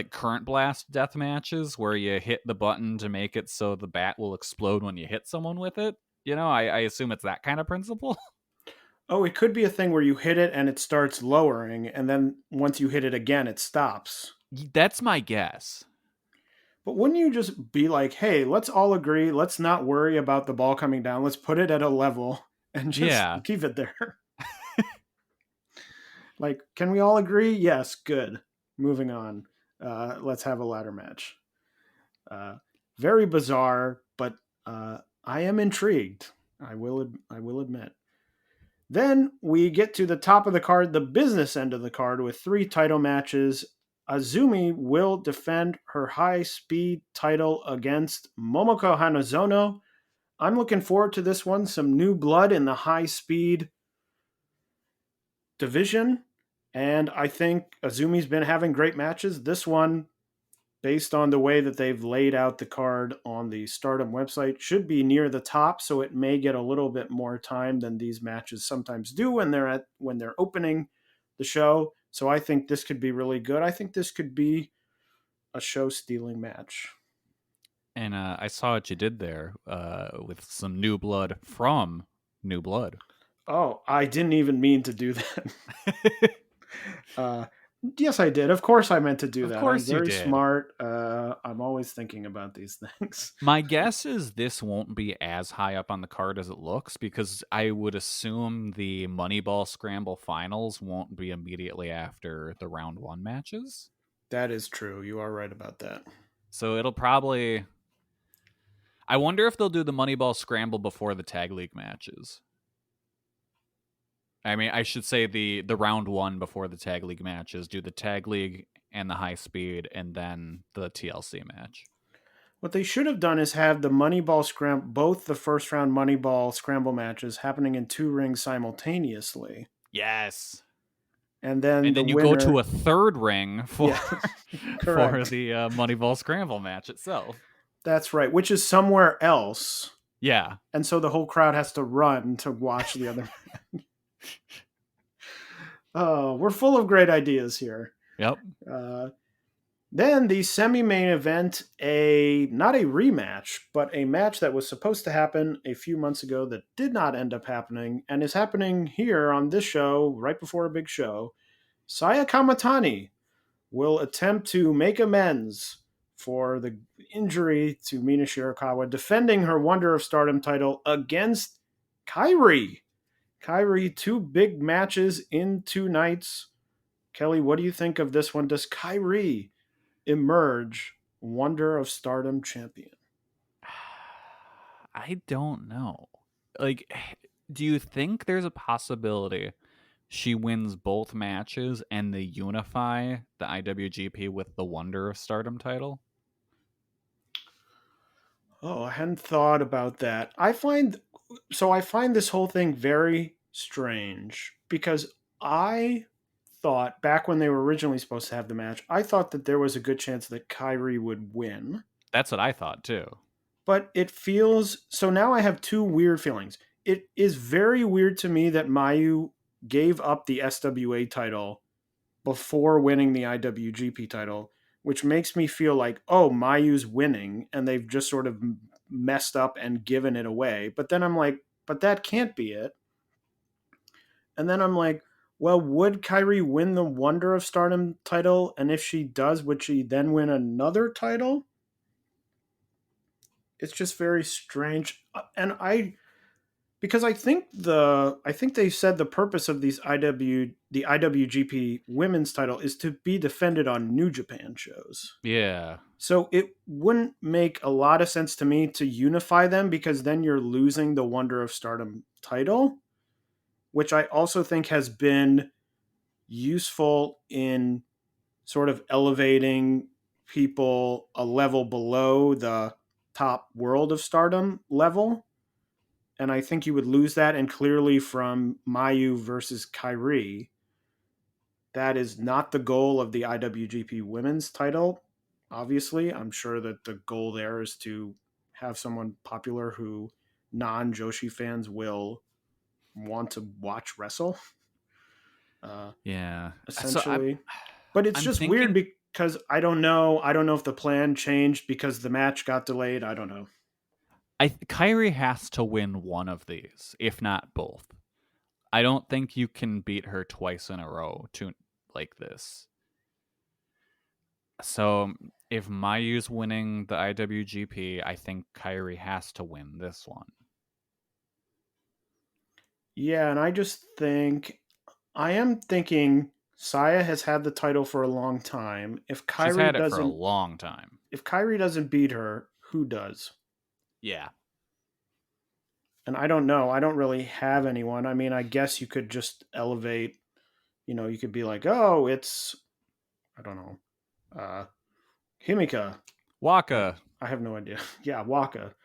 current blast death matches where you hit the button to make it so the bat will explode when you hit someone with it. You know, I assume it's that kind of principle.
Oh, it could be a thing where you hit it and it starts lowering, and then once you hit it again, it stops.
That's my guess.
But wouldn't you just be like, hey, let's all agree, let's not worry about the ball coming down, let's put it at a level and just keep it there? Like, can we all agree? Yes, good. Moving on. Let's have a ladder match. Very bizarre, but I am intrigued. I will admit. Then we get to the top of the card, the business end of the card, with 3 title matches. Azumi will defend her high-speed title against Momoko Hanazono. I'm looking forward to this one. Some new blood in the high-speed division. And I think Azumi's been having great matches. This one, based on the way that they've laid out the card on the Stardom website, should be near the top, so it may get a little bit more time than these matches sometimes do when they're opening the show. So I think this could be really good. I think this could be a show-stealing match.
And I saw what you did there with some new blood from New Blood.
Oh, I didn't even mean to do that. Yes, I did. Of course I meant to do that. Of course I'm very smart. I'm always thinking about these things.
My guess is this won't be as high up on the card as it looks, because I would assume the Moneyball Scramble finals won't be immediately after the round 1 matches.
That is true. You are right about that.
So it'll probably... I wonder if they'll do the Moneyball Scramble before the Tag League matches. I mean, I should say the round 1 before the Tag League matches, do the Tag League and the high speed, and then the TLC match.
What they should have done is have the Moneyball Scramble, both the first round Moneyball Scramble matches happening in 2 rings simultaneously.
Yes.
And then
you
winner...
go to a 3rd ring for,
for
the Moneyball Scramble match itself.
That's right, which is somewhere else.
Yeah.
And so the whole crowd has to run to watch the other match. Oh, we're full of great ideas here.
Yep.
Then the semi-main event, not a rematch, but a match that was supposed to happen a few months ago that did not end up happening and is happening here on this show right before a big show. Saya Kamatani will attempt to make amends for the injury to Mina Shirakawa, defending her Wonder of Stardom title against Kairi. Kairi, 2 big matches in 2 nights. Kelly, what do you think of this one? Does Kairi emerge Wonder of Stardom champion?
I don't know. Like, do you think there's a possibility she wins both matches and they unify the IWGP with the Wonder of Stardom title?
Oh, I hadn't thought about that. I find this whole thing very strange because I thought back when they were originally supposed to have the match, I thought that there was a good chance that Kairi would win.
That's what I thought too.
But it feels so now I have 2 weird feelings. It is very weird to me that Mayu gave up the SWA title before winning the IWGP title, which makes me feel like, oh, Mayu's winning and they've just sort of messed up and given it away. But then I'm like, but that can't be it. And then I'm like, well, would Kairi win the Wonder of Stardom title? And if she does, would she then win another title? It's just very strange. And because I think they said the purpose of the IWGP women's title is to be defended on New Japan shows.
Yeah.
So it wouldn't make a lot of sense to me to unify them because then you're losing the Wonder of Stardom title, which I also think has been useful in sort of elevating people a level below the top World of Stardom level. And I think you would lose that. And clearly from Mayu versus Kairi, that is not the goal of the IWGP women's title. Obviously, I'm sure that the goal there is to have someone popular who non-Joshi fans will want to watch wrestle.
Yeah.
Essentially. But it's
I'm
just
thinking-
weird because I don't know if the plan changed because the match got delayed. I don't know.
Kairi has to win one of these, if not both. I don't think you can beat her twice in a row like this. So if Mayu's winning the IWGP, I think Kairi has to win this one.
Yeah, and I am thinking Saya has had the title for a long time. If Kairi
She's had it for a long time.
If Kairi doesn't beat her, who does?
Yeah.
And I don't know. I don't really have anyone. I mean, I guess you could just elevate, you could be like, oh, it's, I don't know, Himika.
Waka.
I have no idea. Yeah, Waka.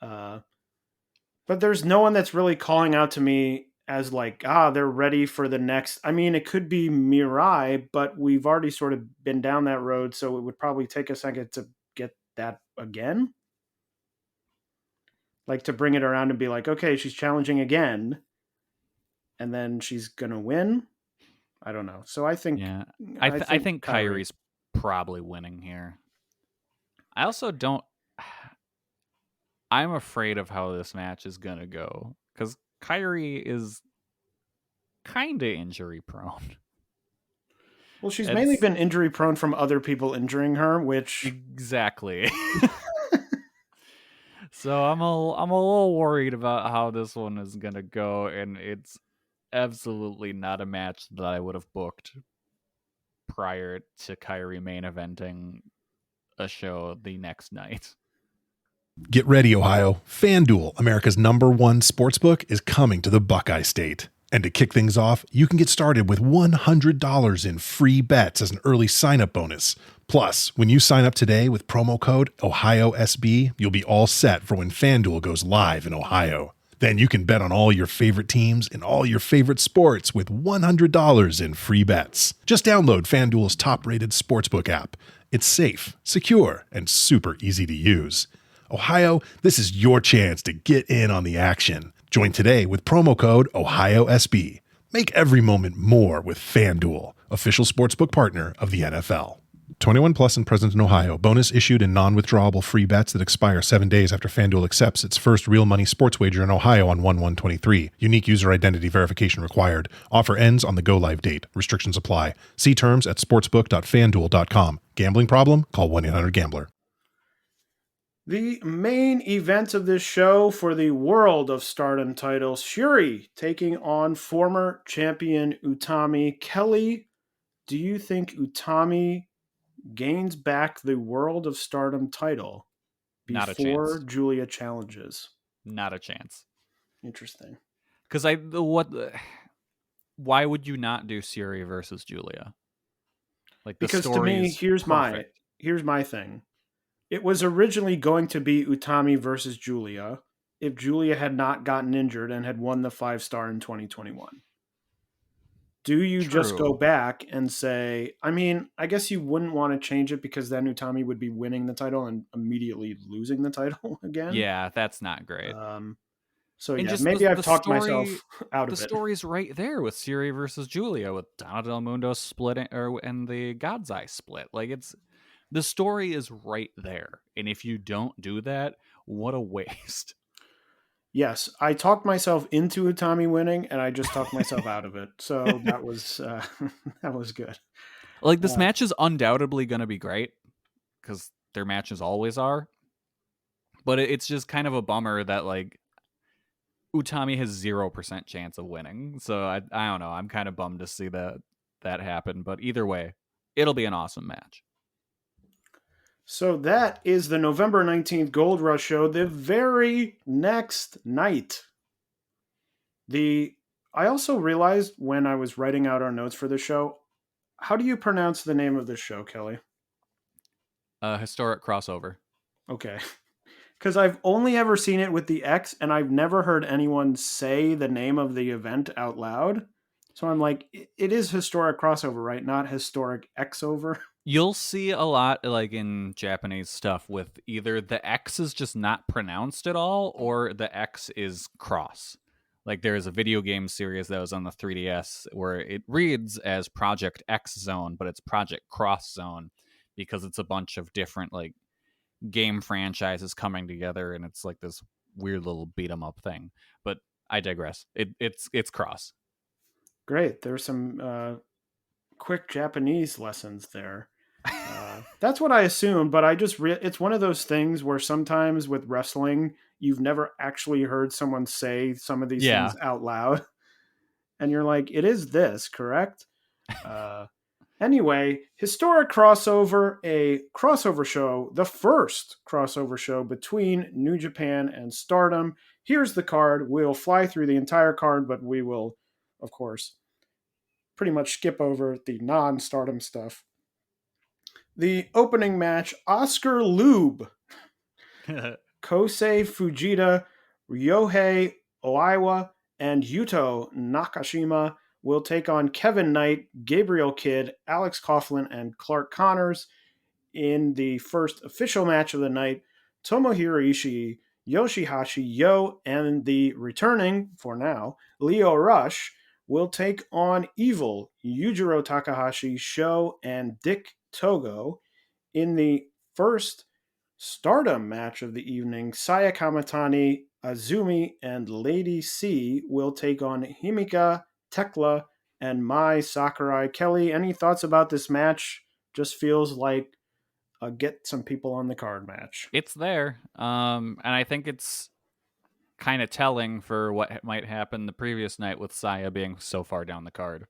But there's no one that's really calling out to me as like, they're ready for the next. I mean, it could be Mirai, but we've already sort of been down that road, so it would probably take a second to get that again. Like to bring it around and be like, okay, she's challenging again, and then she's gonna win. I don't know. So I think,
yeah, I think Kairi's probably winning here. I also don't. I'm afraid of how this match is gonna go because Kairi is kind of injury prone.
Well, she's mainly been injury prone from other people injuring her, which
exactly. So I'm a little worried about how this one is gonna go, and it's absolutely not a match that I would have booked prior to Kairi main eventing a show the next night.
Get ready, Ohio. FanDuel, America's #1 sportsbook, is coming to the Buckeye State. And to kick things off, you can get started with $100 in free bets as an early sign-up bonus. Plus, when you sign up today with promo code OhioSB, you'll be all set for when FanDuel goes live in Ohio. Then you can bet on all your favorite teams and all your favorite sports with $100 in free bets. Just download FanDuel's top-rated sportsbook app. It's safe, secure, and super easy to use. Ohio, this is your chance to get in on the action. Join today with promo code OhioSB. Make every moment more with FanDuel, official sportsbook partner of the NFL. 21 plus and present in Ohio. Bonus issued in non-withdrawable free bets that expire 7 days after FanDuel accepts its first real money sports wager in Ohio on 1/1/23. Unique user identity verification required. Offer ends on the go-live date. Restrictions apply. See terms at sportsbook.fanduel.com. Gambling problem? Call 1-800-GAMBLER.
The main event of this show for the World of Stardom title, Shuri taking on former champion Utami. Kelly, do you think Utami gains back the World of Stardom title
Not a
before
chance.
Julia challenges?
Not a chance.
Interesting.
Because why would you not do Siri versus Julia? Like, the
Because to
story
me,
is
here's
perfect.
my thing. It was originally going to be Utami versus Julia if Julia had not gotten injured and had won the 5-star in 2021. Do you just go
True.
back and say, I mean, I guess you wouldn't want to change it because then Utami would be winning the title and immediately losing the title again.
Yeah, that's not great.
So
And
yeah,
just
maybe
the
I've talked
story,
myself out
the
of it.
story's right there with Siri versus Julia, with Donna Del Mundo splitting, and the God's Eye split. Like, the story is right there, and if you don't do that, what a waste.
Yes, I talked myself into Utami winning, and I just talked myself out of it. So that was that was good.
Like, this match is undoubtedly going to be great because their matches always are, but it's just kind of a bummer that, like, Utami has 0% chance of winning. So I don't know. I'm kind of bummed to see that happen. But either way, it'll be an awesome match.
So that is the November 19th Gold Rush show. The very next night, I also realized when I was writing out our notes for the show, how do you pronounce the name of this show, Kelly?
Historic crossover.
Okay. Because I've only ever seen it with the X, and I've never heard anyone say the name of the event out loud. So I'm like, it is historic crossover, right? Not historic X-over.
You'll see a lot, like, in Japanese stuff, with either the X is just not pronounced at all, or the X is cross. Like, there's a video game series that was on the 3DS where it reads as Project X Zone, but it's Project Cross Zone because it's a bunch of different, like, game franchises coming together, and it's like this weird little beat 'em up thing. But I digress. It's cross.
Great. There's some quick Japanese lessons there. That's what I assumed, but I just it's one of those things where sometimes with wrestling, you've never actually heard someone say some of these things out loud, and you're like, "It is this, correct?" Anyway, historic crossover, a crossover show, the first crossover show between New Japan and Stardom. Here's the card. We'll fly through the entire card, but we will, of course, pretty much skip over the non-Stardom stuff. The opening match, Oscar Lube, Kosei Fujita, Ryohei Oiwa, and Yuto Nakashima will take on Kevin Knight, Gabriel Kidd, Alex Coughlin, and Clark Connors in the first official match of the night. Tomohiro Ishii, Yoshihashi, Yo, and the returning, for now, Lio Rush will take on Evil, Yujiro Takahashi, Sho, and Dick Togo. In the first Stardom match of the evening, Saya Kamatani, Azumi, and Lady C will take on Himika, Tekla, and Mai Sakurai. Kelly, any thoughts about this match? Just feels like a get some people on the card match.
It's there. And I think it's kind of telling for what might happen the previous night with Saya being so far down the card.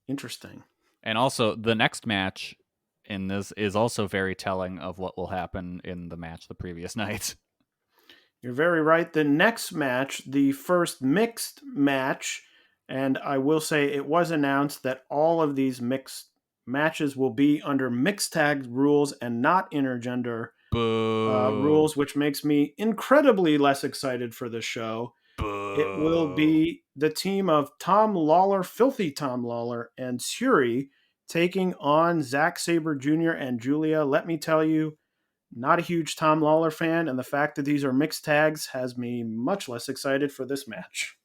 Interesting.
And also, the next match in this is also very telling of what will happen in the match the previous night.
You're very right. The next match, the first mixed match, and I will say it was announced that all of these mixed matches will be under mixed tag rules and not intergender rules, which makes me incredibly less excited for the show.
Boo.
It will be the team of Tom Lawler, Filthy Tom Lawler, and Suri taking on Zack Sabre Jr. and Julia. Let me tell you, not a huge Tom Lawler fan, and the fact that these are mixed tags has me much less excited for this match.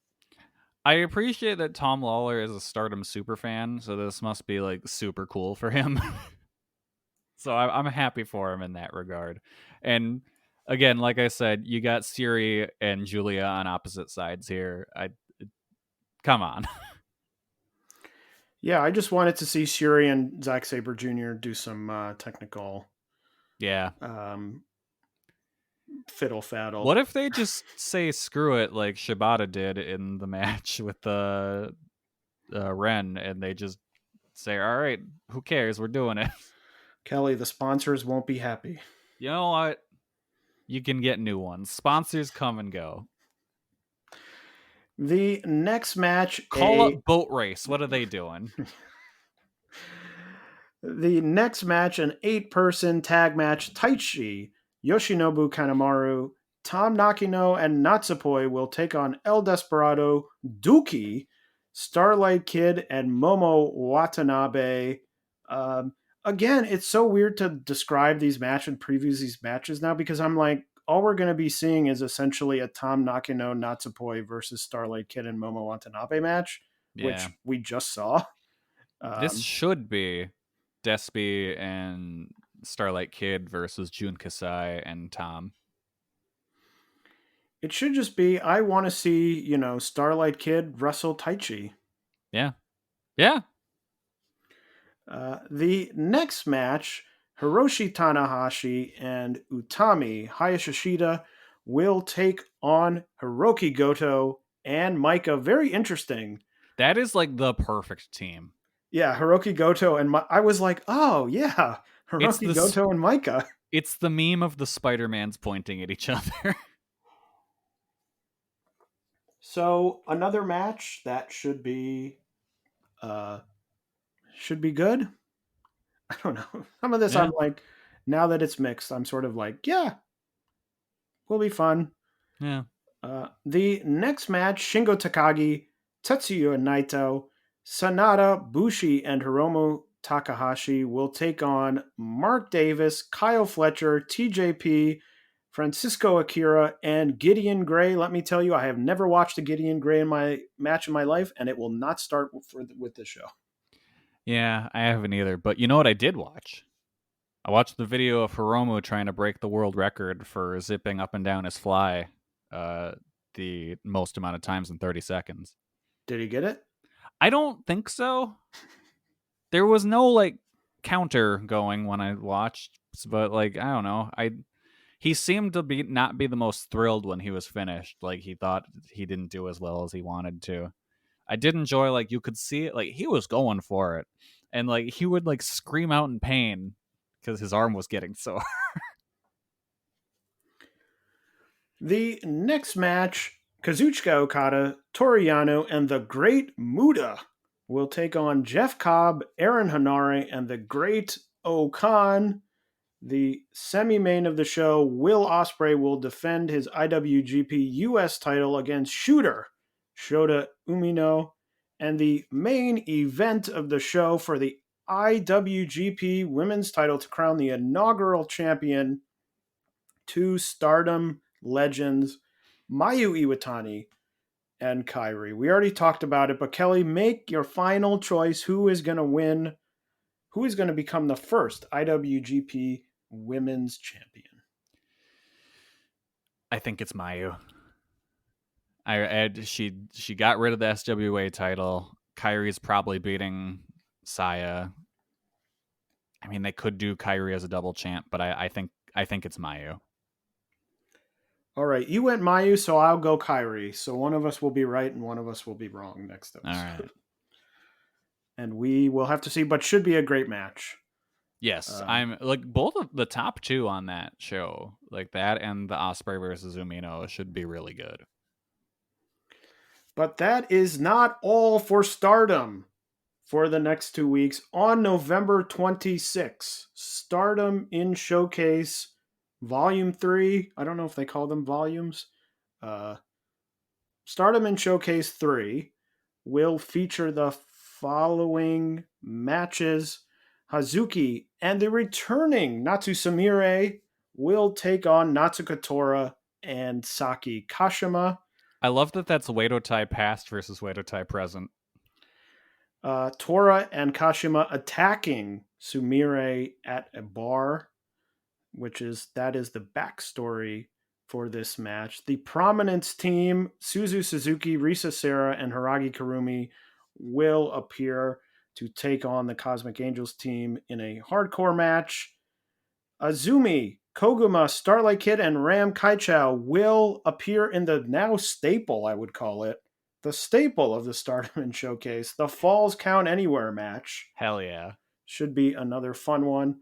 I appreciate that Tom Lawler is a Stardom super fan, so this must be like super cool for him. So I'm happy for him in that regard. And again, like I said, you got Siri and Julia on opposite sides here. Come on.
Yeah, I just wanted to see Shuri and Zack Sabre Jr. do some technical
Yeah.
fiddle faddle.
What if they just say screw it like Shibata did in the match with the Ren, and they just say, all right, who cares? We're doing it.
Kelly, the sponsors won't be happy.
You know what? You can get new ones. Sponsors come and go.
The next match...
Call up Boat Race. What are they doing?
The next match, an 8-person tag match, Taichi, Yoshinobu Kanemaru, Tom Nakino, and Natsupoi will take on El Desperado, Duki, Starlight Kid, and Momo Watanabe. Again, it's so weird to describe these matches and previews these matches now because I'm like, all we're going to be seeing is essentially a Tom Nakino, Natsupoi versus Starlight Kid and Momo Watanabe match, which we just saw.
This should be Despy and Starlight Kid versus Jun Kasai and Tom.
It should just be, I want to see, Starlight Kid wrestle Taichi.
Yeah. Yeah.
The next match, Hiroshi Tanahashi and Utami Hayashishida will take on Hiroki Goto and Maika. Very interesting.
That is like the perfect team.
Yeah, Hiroki Goto and I was like, oh yeah, Hiroki Goto and Maika.
It's the meme of the Spider-Mans pointing at each other.
So another match that should be good. I don't know. Some of this I'm like, now that it's mixed, I'm sort of like, yeah, will be fun.
Yeah.
The next match, Shingo Takagi, Tetsuya Naito, Sanada, Bushi, and Hiromu Takahashi will take on Mark Davis, Kyle Fletcher, TJP, Francisco Akira, and Gideon Gray. Let me tell you, I have never watched a Gideon Gray match in my life, and it will not start with this show.
Yeah, I haven't either. But you know what I did watch? I watched the video of Hiromu trying to break the world record for zipping up and down his fly the most amount of times in 30 seconds.
Did he get it?
I don't think so. There was no counter going when I watched, but I don't know. He seemed to not be the most thrilled when he was finished. He thought he didn't do as well as he wanted to. I did enjoy you could see it, he was going for it, and he would scream out in pain because his arm was getting sore.
The next match, Kazuchika Okada, Toru Yano, and the Great Muta will take on Jeff Cobb, Aaron Hanare, and the Great O-Khan. The semi-main of the show, Will Ospreay will defend his IWGP US title against Shota Umino. And the main event of the show for the IWGP Women's title to crown the inaugural champion, two Stardom legends, Mayu Iwatani and Kairi. We already talked about it, but Kelly, make your final choice. Who is going to win? Who is going to become the first IWGP Women's Champion?
I think it's Mayu. She got rid of the SWA title. Kairi's probably beating Saya. I mean, they could do Kairi as a double champ, but I think it's Mayu.
All right, you went Mayu, so I'll go Kairi. So one of us will be right and one of us will be wrong next episode.
All right.
And we will have to see, but should be a great match.
Yes, I'm both of the top two on that show, that and the Ospreay versus Umino should be really good.
But that is not all for Stardom for the next 2 weeks. On November 26th, Stardom in Showcase Volume 3. I don't know if they call them volumes. Stardom in Showcase 3 will feature the following matches. Hazuki and the returning Natsu Samire will take on Natsuka Tora and Saki Kashima.
I love that that's Wado Tai past versus Wado Tai present.
Tora and Kashima attacking Sumire at a bar, that is the backstory for this match. The Prominence team, Suzu Suzuki, Risa Sera, and Haragi Karumi will appear to take on the Cosmic Angels team in a hardcore match. Azumi, Koguma, Starlight Kid, and Ram Kaichou will appear in the now staple, I would call it, the staple of the Stardom Showcase, the Falls Count Anywhere match.
Hell yeah.
Should be another fun one.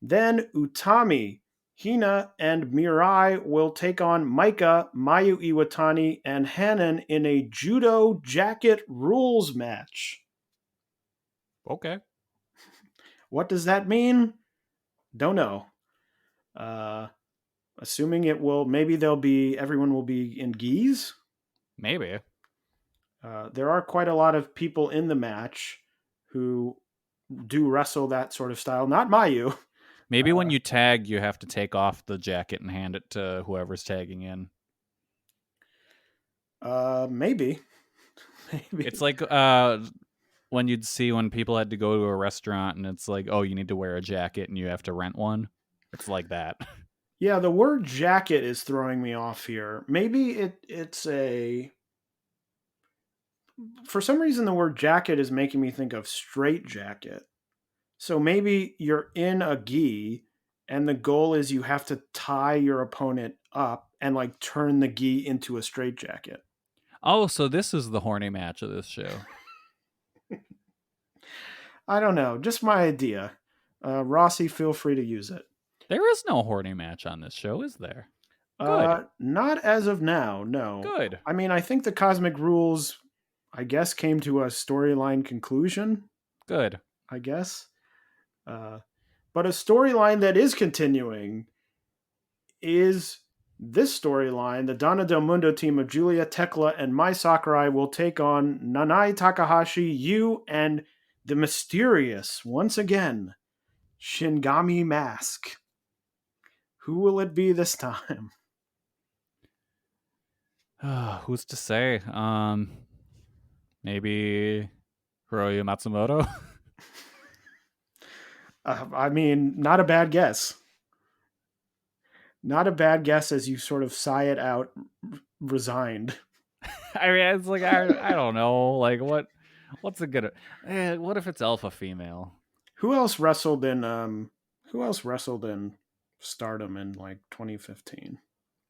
Then Utami, Hina, and Mirai will take on Maika, Mayu Iwatani, and Hanan in a judo jacket rules match.
Okay.
What does that mean? Don't know. Assuming it will, maybe everyone will be in gis.
Maybe.
There are quite a lot of people in the match who do wrestle that sort of style. Not Mayu.
Maybe when you tag, you have to take off the jacket and hand it to whoever's tagging in.
Maybe.
It's like when you'd see when people had to go to a restaurant and it's like, oh, you need to wear a jacket and you have to rent one. It's like that.
Yeah, the word jacket is throwing me off here. Maybe it's for some reason the word jacket is making me think of straight jacket. So maybe you're in a gi and the goal is you have to tie your opponent up and like turn the gi into a straight jacket.
Oh, so this is the horny match of this show.
I don't know. Just my idea. Rossi, feel free to use it.
There is no horny match on this show, is there? Good.
Not as of now, no.
Good.
I mean, I think the Cosmic Rules, I guess, came to a storyline conclusion.
Good.
I guess. But a storyline that is continuing is this storyline. The Donna Del Mundo team of Julia, Tekla, and Mai Sakurai will take on Nanai Takahashi, Yu, and the mysterious, once again, Shingami Mask. Who will it be this time?
Who's to say? Maybe Hiroyo Matsumoto?
I mean, not a bad guess. Not a bad guess as you sort of sigh it out, resigned.
I mean, it's like, I don't know. Like, what's a good... what if it's alpha female?
Who else wrestled in Stardom in like 2015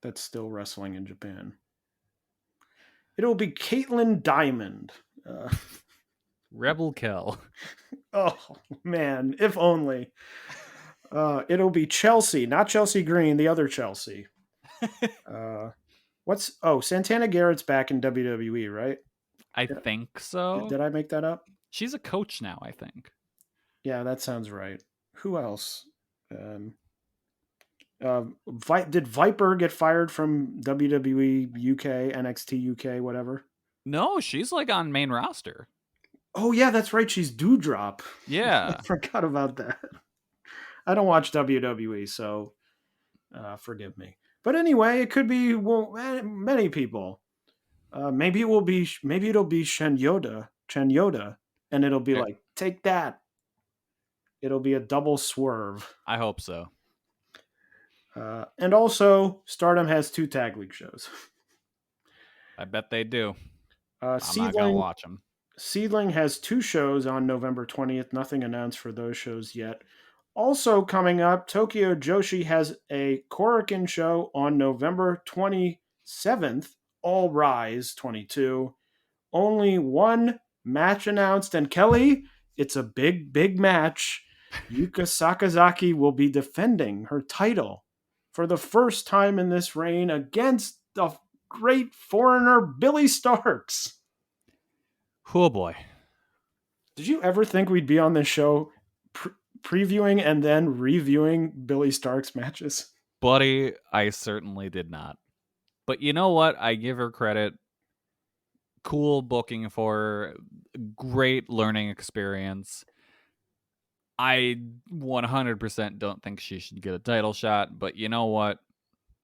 that's still wrestling in Japan? It'll be Caitlin Diamond.
Rebel Kill.
Oh, man, if only. It'll be Chelsea, not Chelsea Green, the other Chelsea. Santana Garrett's back in WWE, right?
I think so.
Did I make that up?
She's a coach now, I think.
Yeah, that sounds right. Who else? Did Viper get fired from WWE UK, NXT UK, whatever?
No, she's like on main roster.
Oh, yeah, that's right. She's Dewdrop.
Yeah.
I forgot about that. I don't watch WWE, so forgive me. But anyway, it could be many people. Maybe it'll be Chen Yoda, and it'll be like, take that. It'll be a double swerve.
I hope so.
And also, Stardom has 2 Tag League shows.
I bet they do. I'm
Seedling,
not gonna watch them.
Seedling has 2 shows on November 20th. Nothing announced for those shows yet. Also coming up, Tokyo Joshi has a Korakuen show on November 27th. All Rise 22. Only 1 match announced. And Kelly, it's a big, big match. Yuka Sakazaki will be defending her title for the first time in this reign against the great foreigner Billy Starks.
Oh boy.
Did you ever think we'd be on this show previewing and then reviewing Billy Starks matches?
Buddy, I certainly did not. But you know what? I give her credit. Cool booking for her. Great learning experience. I 100% don't think she should get a title shot, but you know what?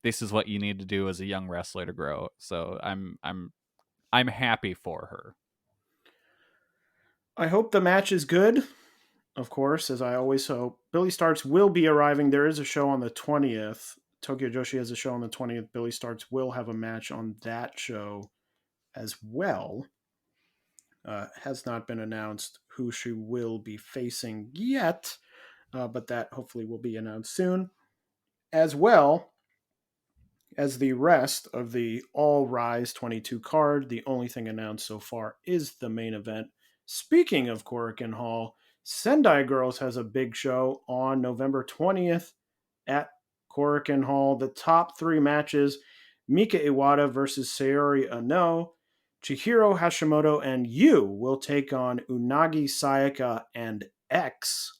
this is what you need to do as a young wrestler to grow. So I'm happy for her.
I hope the match is good. Of course, as I always hope. Billy Starks will be arriving. There is a show on the 20th. Tokyo Joshi has a show on the 20th. Billy Starks will have a match on that show as well. Has not been announced who she will be facing yet, but that hopefully will be announced soon. As well as the rest of the All Rise 22 card, the only thing announced so far is the main event. Speaking of Korakuen Hall, Sendai Girls has a big show on November 20th at Korakuen Hall. The top 3 matches, Mika Iwata versus Sayori Ano, Chihiro Hashimoto and Yu will take on Unagi Sayaka and X.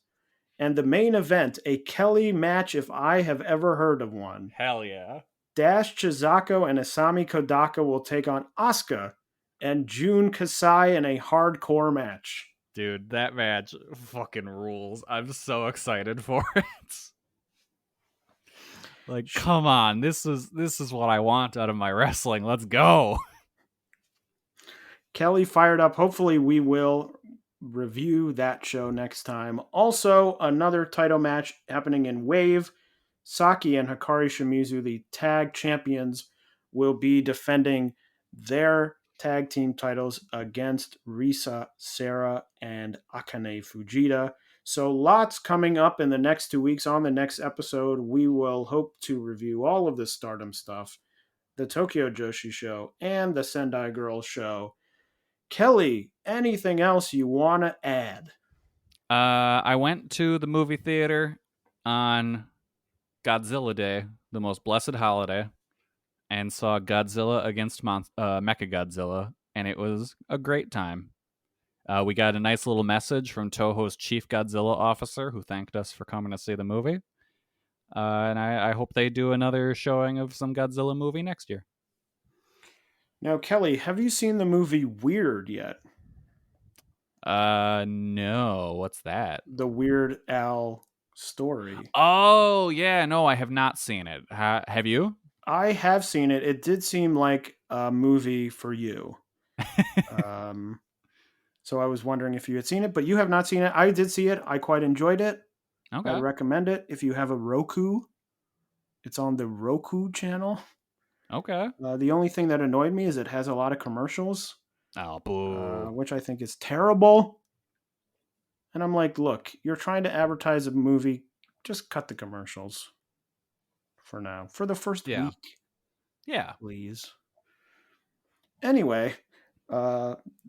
And the main event, a Kelly match if I have ever heard of one.
Hell yeah.
Dash Chizako and Asami Kodaka will take on Asuka and Jun Kasai in a hardcore match.
Dude, that match fucking rules. I'm so excited for it. Like, come on. This is what I want out of my wrestling. Let's go.
Kelly fired up. Hopefully we will review that show next time. Also, another title match happening in Wave. Saki and Hikari Shimizu, the tag champions, will be defending their tag team titles against Risa, Sarah, and Akane Fujita. So lots coming up in the next 2 weeks. On the next episode, we will hope to review all of the Stardom stuff, the Tokyo Joshi show, and the Sendai Girls show. Kelly, anything else you want to add?
I went to the movie theater on Godzilla Day, the most blessed holiday, and saw Godzilla against Mechagodzilla, and it was a great time. We got a nice little message from Toho's chief Godzilla officer who thanked us for coming to see the movie. And I hope they do another showing of some Godzilla movie next year.
Now, Kelly, have you seen the movie Weird yet?
No. What's that?
The Weird Al story.
Oh, yeah. No, I have not seen it. Have you?
I have seen it. It did seem like a movie for you. So I was wondering if you had seen it, but you have not seen it. I did see it. I quite enjoyed it.
Okay.
I recommend it. If you have a Roku, it's on the Roku channel.
Okay.
The only thing that annoyed me is it has a lot of commercials.
Oh, boo.
Which I think is terrible. And I'm like, look, you're trying to advertise a movie. Just cut the commercials for now. For the first week.
Yeah.
Please. Anyway,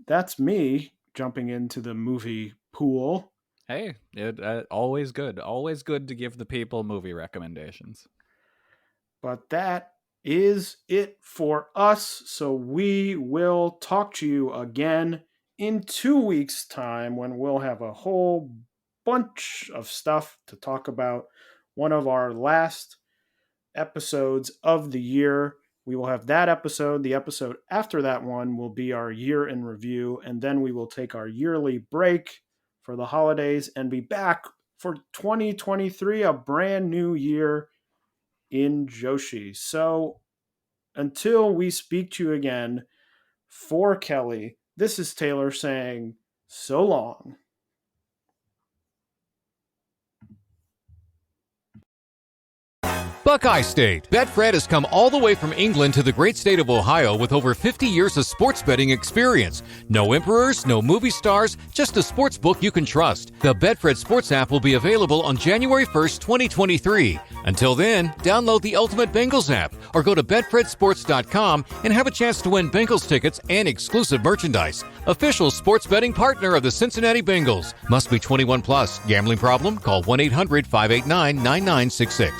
that's me jumping into the movie pool.
Hey, always good. Always good to give the people movie recommendations.
But that is it for us. So we will talk to you again in 2 weeks' time when we'll have a whole bunch of stuff to talk about. One of our last episodes of the year. We will have that episode. The episode after that one will be our year in review. And then we will take our yearly break for the holidays and be back for 2023, a brand new year in Joshi. So until we speak to you again, for Kelly, this is Taylor saying so long.
Buckeye State. Betfred has come all the way from England to the great state of Ohio with over 50 years of sports betting experience. No emperors, no movie stars, just a sports book you can trust. The Betfred Sports app will be available on January 1st, 2023. Until then, download the Ultimate Bengals app or go to betfredsports.com and have a chance to win Bengals tickets and exclusive merchandise. Official sports betting partner of the Cincinnati Bengals. Must be 21 plus. Gambling problem? Call 1-800-589-9966.